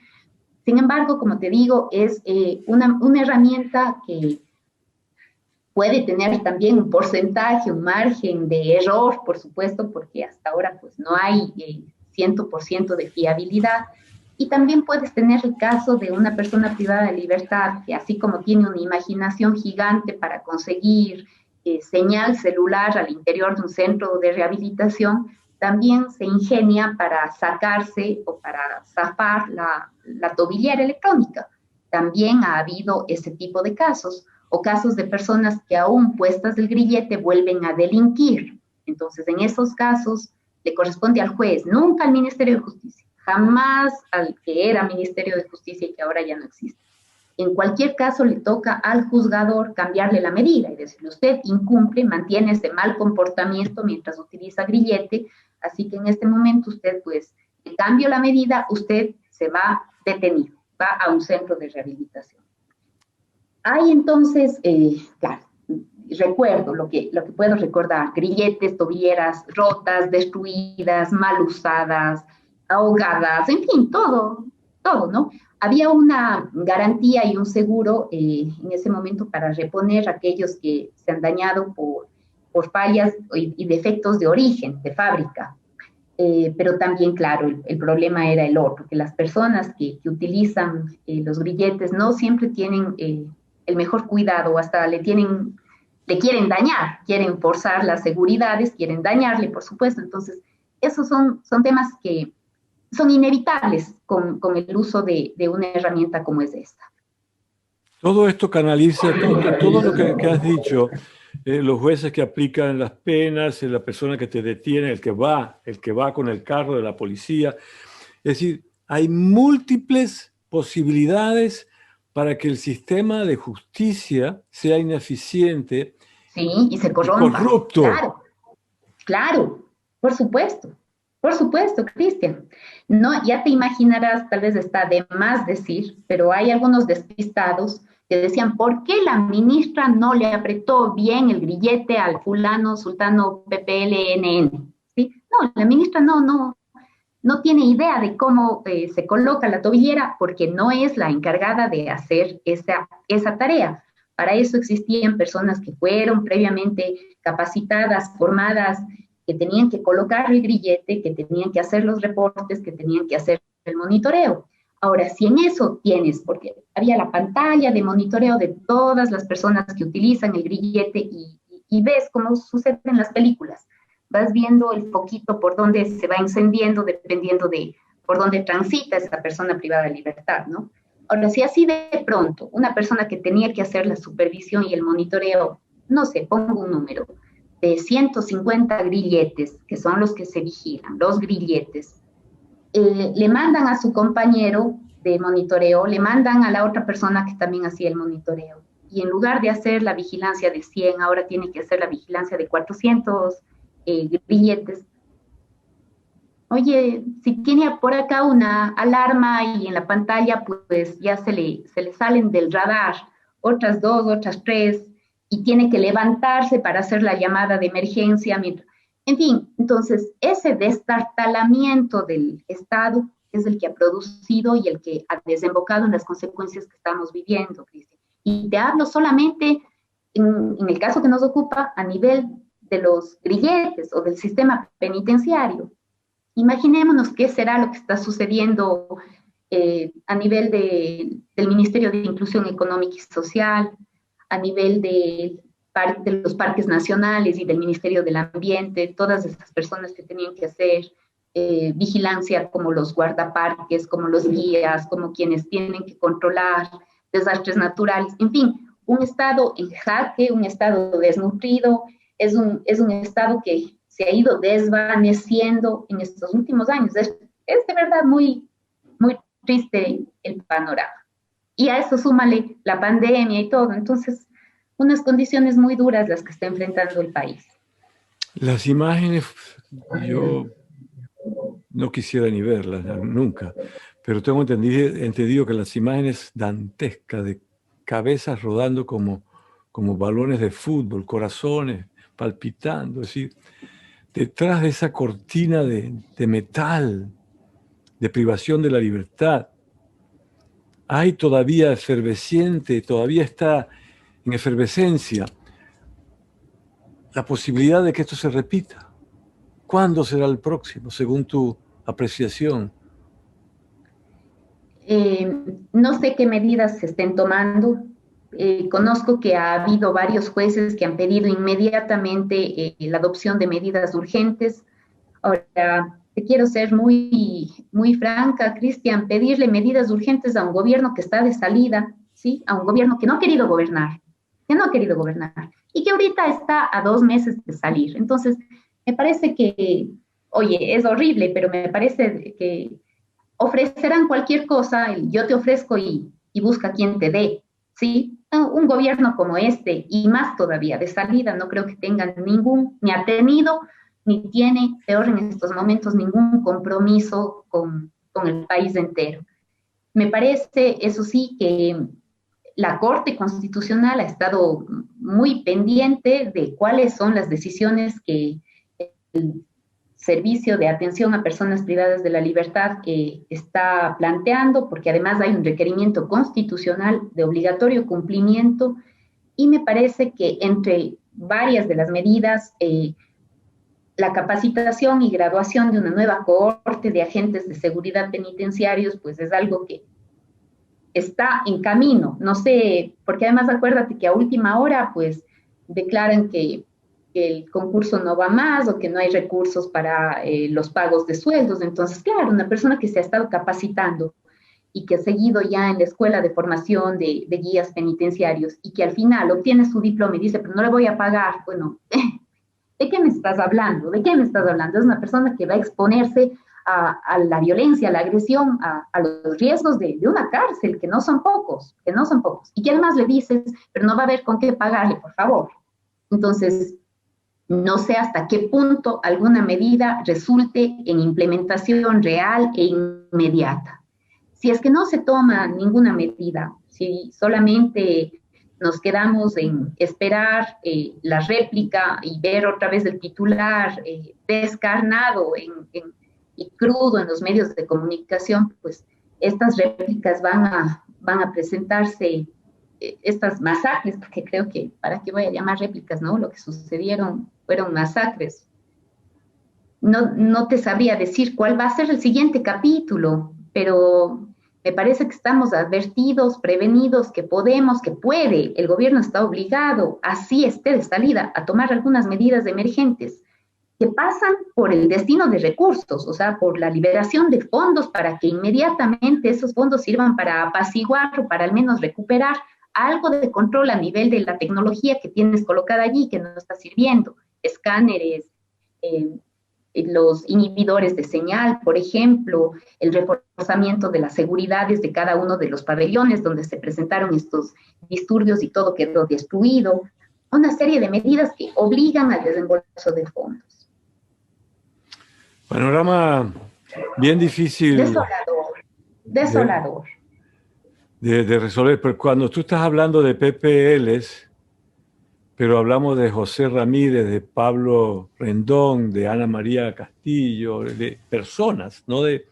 Sin embargo, como te digo, es una herramienta que puede tener también un porcentaje, un margen de error, por supuesto, porque hasta ahora pues no hay 100% de fiabilidad. Y también puedes tener el caso de una persona privada de libertad que así como tiene una imaginación gigante para conseguir señal celular al interior de un centro de rehabilitación, también se ingenia para sacarse o para zafar la tobillera electrónica. También ha habido ese tipo de casos, o casos de personas que aún puestas del grillete vuelven a delinquir. Entonces, en esos casos le corresponde al juez, nunca al Ministerio de Justicia, jamás al que era Ministerio de Justicia y que ahora ya no existe. En cualquier caso, le toca al juzgador cambiarle la medida y decirle, usted incumple, mantiene ese mal comportamiento mientras utiliza grillete, así que en este momento usted, pues, le cambio la medida, usted se va detenido, va a un centro de rehabilitación. Hay entonces, claro, recuerdo, lo que puedo recordar, grilletes, tobilleras rotas, destruidas, mal usadas, ahogadas, en fin, todo, ¿no? Había una garantía y un seguro en ese momento para reponer aquellos que se han dañado por fallas y defectos de origen, de fábrica. Pero también, claro, el problema era el otro, que las personas que utilizan los grilletes no siempre tienen el mejor cuidado, o hasta le quieren dañar, quieren forzar las seguridades, quieren dañarle, por supuesto. Entonces, esos son temas que son inevitables con el uso de una herramienta como es esta. Todo esto canaliza, todo lo que has dicho, los jueces que aplican las penas, la persona que te detiene, el que va con el carro de la policía. Es decir, hay múltiples posibilidades para que el sistema de justicia sea ineficiente. Sí, y se corrompa. Corrupto. Claro, por supuesto, Cristian. No, ya te imaginarás, tal vez está de más decir, pero hay algunos despistados que decían, ¿por qué la ministra no le apretó bien el grillete al fulano, sultano PPLNN? ¿Sí? No, la ministra no tiene idea de cómo se coloca la tobillera porque no es la encargada de hacer esa tarea. Para eso existían personas que fueron previamente capacitadas, formadas, que tenían que colocar el grillete, que tenían que hacer los reportes, que tenían que hacer el monitoreo. Ahora, si en eso tienes, porque había la pantalla de monitoreo de todas las personas que utilizan el grillete y ves cómo sucede en las películas, vas viendo el foquito por donde se va encendiendo dependiendo de por dónde transita esa persona privada de libertad, ¿no? Ahora, si así de pronto una persona que tenía que hacer la supervisión y el monitoreo, no sé, pongo un número, de 150 grilletes, que son los que se vigilan, los grilletes, le mandan a su compañero de monitoreo, le mandan a la otra persona que también hacía el monitoreo, y en lugar de hacer la vigilancia de 100, ahora tiene que hacer la vigilancia de 400 grilletes. Oye, si tiene por acá una alarma y en la pantalla, pues ya se le salen del radar otras 2, otras 3, y tiene que levantarse para hacer la llamada de emergencia. En fin, entonces ese destartalamiento del Estado es el que ha producido y el que ha desembocado en las consecuencias que estamos viviendo, Cristian. Y te hablo solamente, en el caso que nos ocupa, a nivel de los grilletes o del sistema penitenciario. Imaginémonos qué será lo que está sucediendo a nivel del Ministerio de Inclusión Económica y Social, a nivel de los parques nacionales y del Ministerio del Ambiente, todas esas personas que tenían que hacer vigilancia como los guardaparques, como los guías, como quienes tienen que controlar desastres naturales, en fin, un estado en jaque, un estado desnutrido, es un estado que se ha ido desvaneciendo en estos últimos años. Es de verdad muy, muy triste el panorama. Y a eso súmale la pandemia y todo. Entonces, unas condiciones muy duras las que está enfrentando el país. Las imágenes, yo no quisiera ni verlas nunca, pero tengo entendido que las imágenes dantescas de cabezas rodando como balones de fútbol, corazones palpitando, es decir, detrás de esa cortina de metal, de privación de la libertad, hay todavía efervesciente, todavía está en efervescencia la posibilidad de que esto se repita. ¿Cuándo será el próximo, según tu apreciación? No sé qué medidas se estén tomando. Conozco que ha habido varios jueces que han pedido inmediatamente la adopción de medidas urgentes. Ahora, te quiero ser muy, muy franca, Cristian, pedirle medidas urgentes a un gobierno que está de salida, ¿sí? A un gobierno que no ha querido gobernar, y que ahorita está a 2 meses de salir. Entonces, me parece que, oye, es horrible, pero me parece que ofrecerán cualquier cosa, yo te ofrezco y busca quien te dé, ¿sí? Un gobierno como este, y más todavía de salida, no creo que tengan ni ha tenido, ni tiene, peor en estos momentos, ningún compromiso con el país entero. Me parece, eso sí, que la Corte Constitucional ha estado muy pendiente de cuáles son las decisiones que el Servicio de Atención a Personas Privadas de la Libertad está planteando, porque además hay un requerimiento constitucional de obligatorio cumplimiento, y me parece que entre varias de las medidas, la capacitación y graduación de una nueva cohorte de agentes de seguridad penitenciarios, pues es algo que está en camino. No sé, porque además acuérdate que a última hora, pues, declaran que el concurso no va más o que no hay recursos para los pagos de sueldos. Entonces, claro, una persona que se ha estado capacitando y que ha seguido ya en la escuela de formación de guías penitenciarios y que al final obtiene su diploma y dice, pero no le voy a pagar, bueno, ¿de qué me estás hablando? ¿De qué me estás hablando? Es una persona que va a exponerse a la violencia, a la agresión, a los riesgos de una cárcel, que no son pocos, y que además le dices, pero no va a haber con qué pagarle, por favor. Entonces, no sé hasta qué punto alguna medida resulte en implementación real e inmediata. Si es que no se toma ninguna medida, si solamente nos quedamos en esperar la réplica y ver otra vez el titular descarnado y crudo en los medios de comunicación, pues estas réplicas van a presentarse, estas masacres, porque creo que, ¿para qué voy a llamar réplicas, no? Lo que sucedieron fueron masacres. No te sabría decir cuál va a ser el siguiente capítulo, pero me parece que estamos advertidos, prevenidos, que podemos, que puede, el gobierno está obligado, así esté de salida, a tomar algunas medidas emergentes que pasan por el destino de recursos, o sea, por la liberación de fondos para que inmediatamente esos fondos sirvan para apaciguar o para al menos recuperar algo de control a nivel de la tecnología que tienes colocada allí, que no está sirviendo, escáneres, los inhibidores de señal, por ejemplo, el reforzamiento de las seguridades de cada uno de los pabellones donde se presentaron estos disturbios y todo quedó destruido, una serie de medidas que obligan al desembolso de fondos. Panorama bien difícil. Desolador. De resolver, pero cuando tú estás hablando de PPLs, pero hablamos de José Ramírez, de Pablo Rendón, de Ana María Castillo, de personas, no de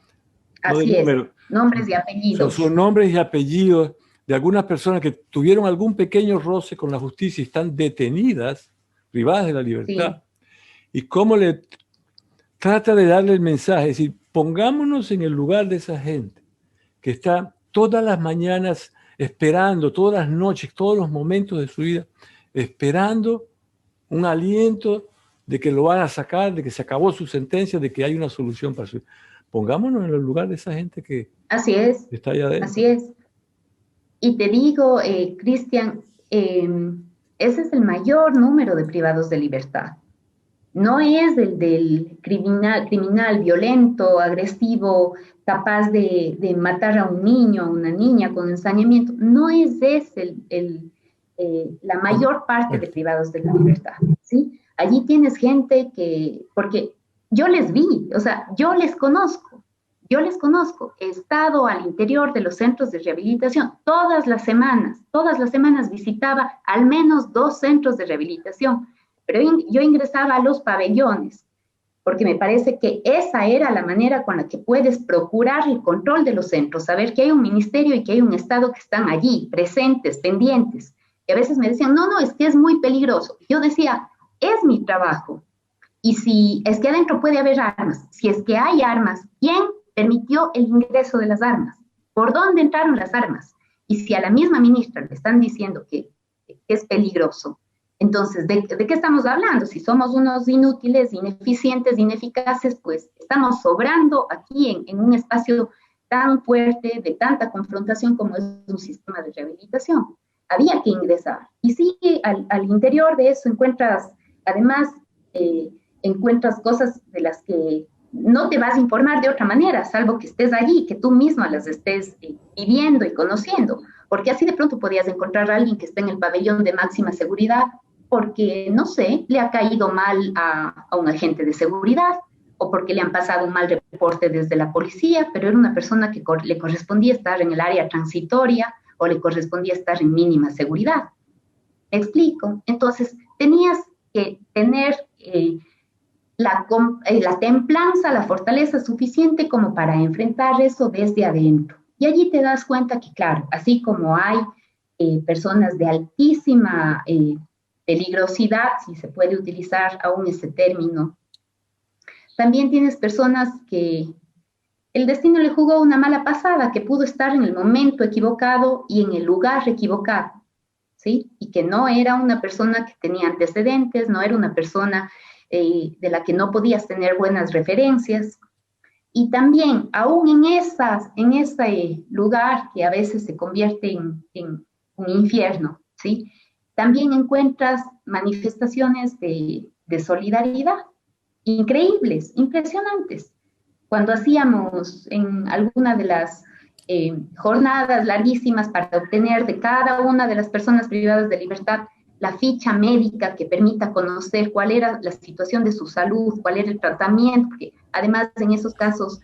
números. Nombres y apellidos. Son nombres y apellidos de algunas personas que tuvieron algún pequeño roce con la justicia y están detenidas, privadas de la libertad. Sí. Y cómo le trata de darle el mensaje, es decir, pongámonos en el lugar de esa gente que está todas las mañanas esperando, todas las noches, todos los momentos de su vida, esperando un aliento de que lo van a sacar, de que se acabó su sentencia, de que hay una solución para su vida. Pongámonos en el lugar de esa gente que está allá adentro. Así es. Y te digo, Cristian, ese es el mayor número de privados de libertad. No es del criminal violento, agresivo, capaz de matar a un niño, a una niña con ensañamiento. No es ese la mayor parte de privados de la libertad, ¿sí? Allí tienes gente porque yo les vi, o sea, yo les conozco, he estado al interior de los centros de rehabilitación todas las semanas visitaba al menos 2 centros de rehabilitación, pero yo ingresaba a los pabellones, porque me parece que esa era la manera con la que puedes procurar el control de los centros, saber que hay un ministerio y que hay un Estado que están allí, presentes, pendientes. Y a veces me decían, no, es que es muy peligroso. Yo decía, es mi trabajo. Y si es que adentro puede haber armas, si es que hay armas, ¿quién permitió el ingreso de las armas? ¿Por dónde entraron las armas? Y si a la misma ministra le están diciendo que es peligroso, entonces, ¿de qué estamos hablando? Si somos unos inútiles, ineficientes, ineficaces, pues estamos sobrando aquí en un espacio tan fuerte, de tanta confrontación como es un sistema de rehabilitación. Había que ingresar. Y sí, al interior de eso encuentras, además, encuentras cosas de las que no te vas a informar de otra manera, salvo que estés allí, que tú misma las estés viviendo y conociendo. Porque así de pronto podías encontrar a alguien que esté en el pabellón de máxima seguridad, porque, no sé, le ha caído mal a un agente de seguridad, o porque le han pasado un mal reporte desde la policía, pero era una persona que le correspondía estar en el área transitoria, o le correspondía estar en mínima seguridad. ¿Me explico? Entonces, tenías que tener la templanza, la fortaleza suficiente como para enfrentar eso desde adentro. Y allí te das cuenta que, claro, así como hay personas de altísima peligrosidad, si se puede utilizar aún ese término, también tienes personas que el destino le jugó una mala pasada, que pudo estar en el momento equivocado y en el lugar equivocado, ¿sí? Y que no era una persona que tenía antecedentes, no era una persona de la que no podías tener buenas referencias. Y también, aún en ese lugar que a veces se convierte en un infierno, ¿sí? También encuentras manifestaciones de solidaridad increíbles, impresionantes. Cuando hacíamos en alguna de las jornadas larguísimas para obtener de cada una de las personas privadas de libertad la ficha médica que permita conocer cuál era la situación de su salud, cuál era el tratamiento, porque además en esos casos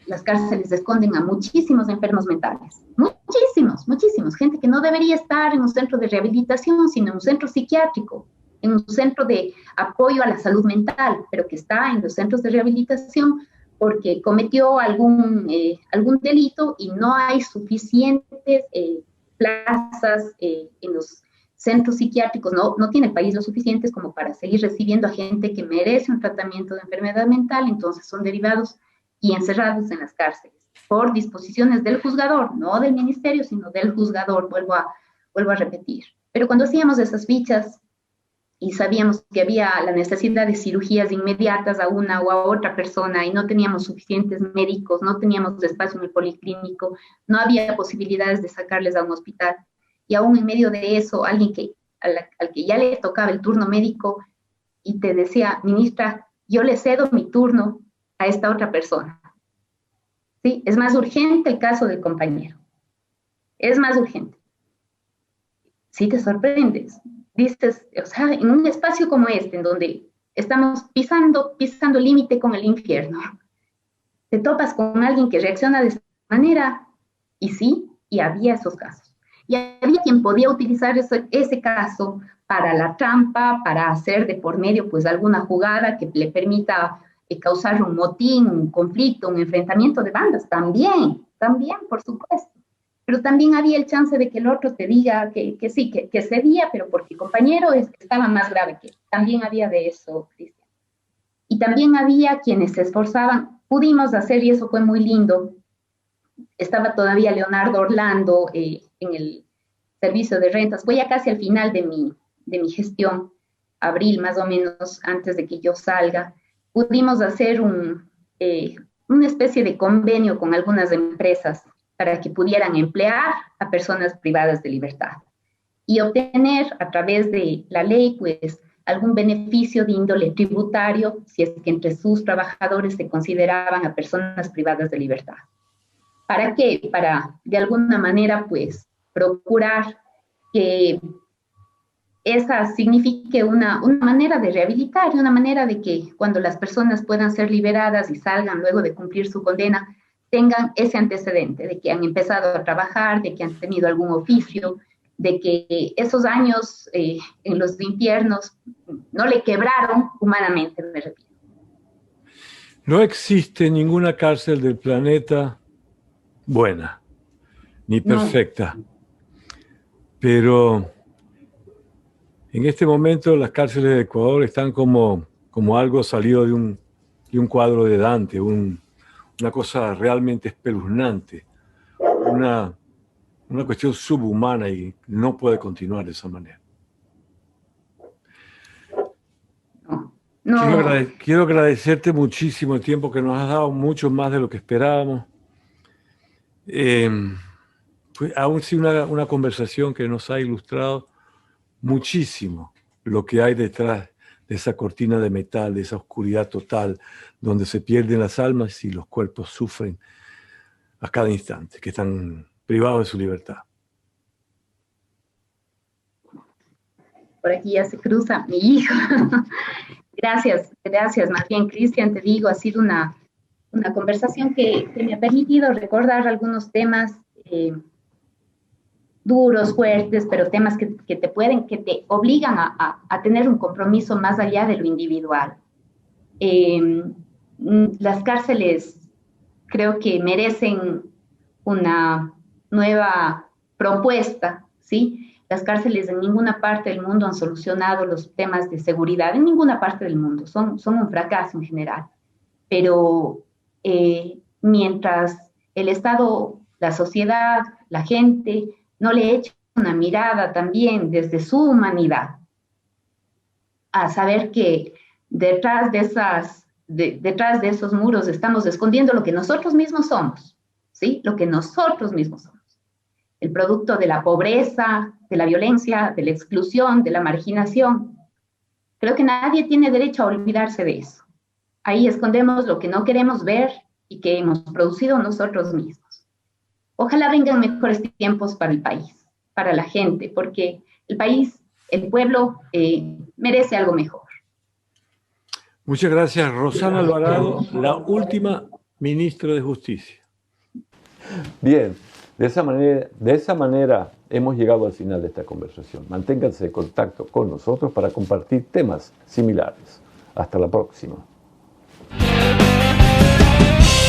las cárceles esconden a muchísimos enfermos mentales, muchísimos, gente que no debería estar en un centro de rehabilitación, sino en un centro psiquiátrico, en un centro de apoyo a la salud mental, pero que está en los centros de rehabilitación porque cometió algún delito y no hay suficientes plazas en los centros psiquiátricos, no tiene el país lo suficientes como para seguir recibiendo a gente que merece un tratamiento de enfermedad mental, entonces son derivados y encerrados en las cárceles, por disposiciones del juzgador, no del ministerio, sino del juzgador, vuelvo a repetir. Pero cuando hacíamos esas fichas y sabíamos que había la necesidad de cirugías inmediatas a una o a otra persona y no teníamos suficientes médicos, no teníamos espacio en el policlínico, no había posibilidades de sacarles a un hospital, y aún en medio de eso, alguien al que ya le tocaba el turno médico y te decía, ministra, yo le cedo mi turno a esta otra persona. ¿Sí? Es más urgente el caso del compañero. Es más urgente. Sí te sorprendes. Dices, o sea, en un espacio como este, en donde estamos pisando límite con el infierno, te topas con alguien que reacciona de esta manera, y sí, y había esos casos. Y había quien podía utilizar ese caso para la trampa, para hacer de por medio pues alguna jugada que le permita causar un motín, un conflicto, un enfrentamiento de bandas, también, por supuesto. Pero también había el chance de que el otro te diga que sí, que cedía, pero porque el compañero estaba más grave que él. También había de eso, Cristian. Y también había quienes se esforzaban, pudimos hacer, y eso fue muy lindo, estaba todavía Leonardo Orlando en el servicio de rentas, fue ya casi al final de mi gestión, abril más o menos, antes de que yo salga, pudimos hacer una especie de convenio con algunas empresas para que pudieran emplear a personas privadas de libertad y obtener a través de la ley, pues, algún beneficio de índole tributario, si es que entre sus trabajadores se consideraban a personas privadas de libertad. ¿Para qué? Para, de alguna manera, pues, procurar que esa signifique una manera de rehabilitar, una manera de que cuando las personas puedan ser liberadas y salgan luego de cumplir su condena, tengan ese antecedente de que han empezado a trabajar, de que han tenido algún oficio, de que esos años en los infiernos no le quebraron humanamente, me repito. No existe ninguna cárcel del planeta buena, ni perfecta. No. Pero en este momento las cárceles de Ecuador están como algo salido de un cuadro de Dante, una cosa realmente espeluznante, una cuestión subhumana, y no puede continuar de esa manera. No. Quiero agradecerte muchísimo el tiempo que nos has dado, mucho más de lo que esperábamos. Fue aún sí una conversación que nos ha ilustrado muchísimo lo que hay detrás de esa cortina de metal, de esa oscuridad total, donde se pierden las almas y los cuerpos sufren a cada instante, que están privados de su libertad. Por aquí ya se cruza mi hijo. Gracias. Más bien, Cristian, te digo, ha sido una conversación que me ha permitido recordar algunos temas duros, fuertes, pero temas que te obligan a tener un compromiso más allá de lo individual. Las cárceles creo que merecen una nueva propuesta, ¿sí? Las cárceles en ninguna parte del mundo han solucionado los temas de seguridad, en ninguna parte del mundo, son un fracaso en general. Pero mientras el Estado, la sociedad, la gente no le eche una mirada también desde su humanidad a saber que detrás de esos muros estamos escondiendo lo que nosotros mismos somos, ¿sí? Lo que nosotros mismos somos. El producto de la pobreza, de la violencia, de la exclusión, de la marginación. Creo que nadie tiene derecho a olvidarse de eso. Ahí escondemos lo que no queremos ver y que hemos producido nosotros mismos. Ojalá vengan mejores tiempos para el país, para la gente, porque el país, el pueblo, merece algo mejor. Muchas gracias, Rosana Alvarado, la última ministra de Justicia. Bien, de esa manera hemos llegado al final de esta conversación. Manténganse en contacto con nosotros para compartir temas similares. Hasta la próxima.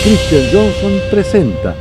Christian Johnson presenta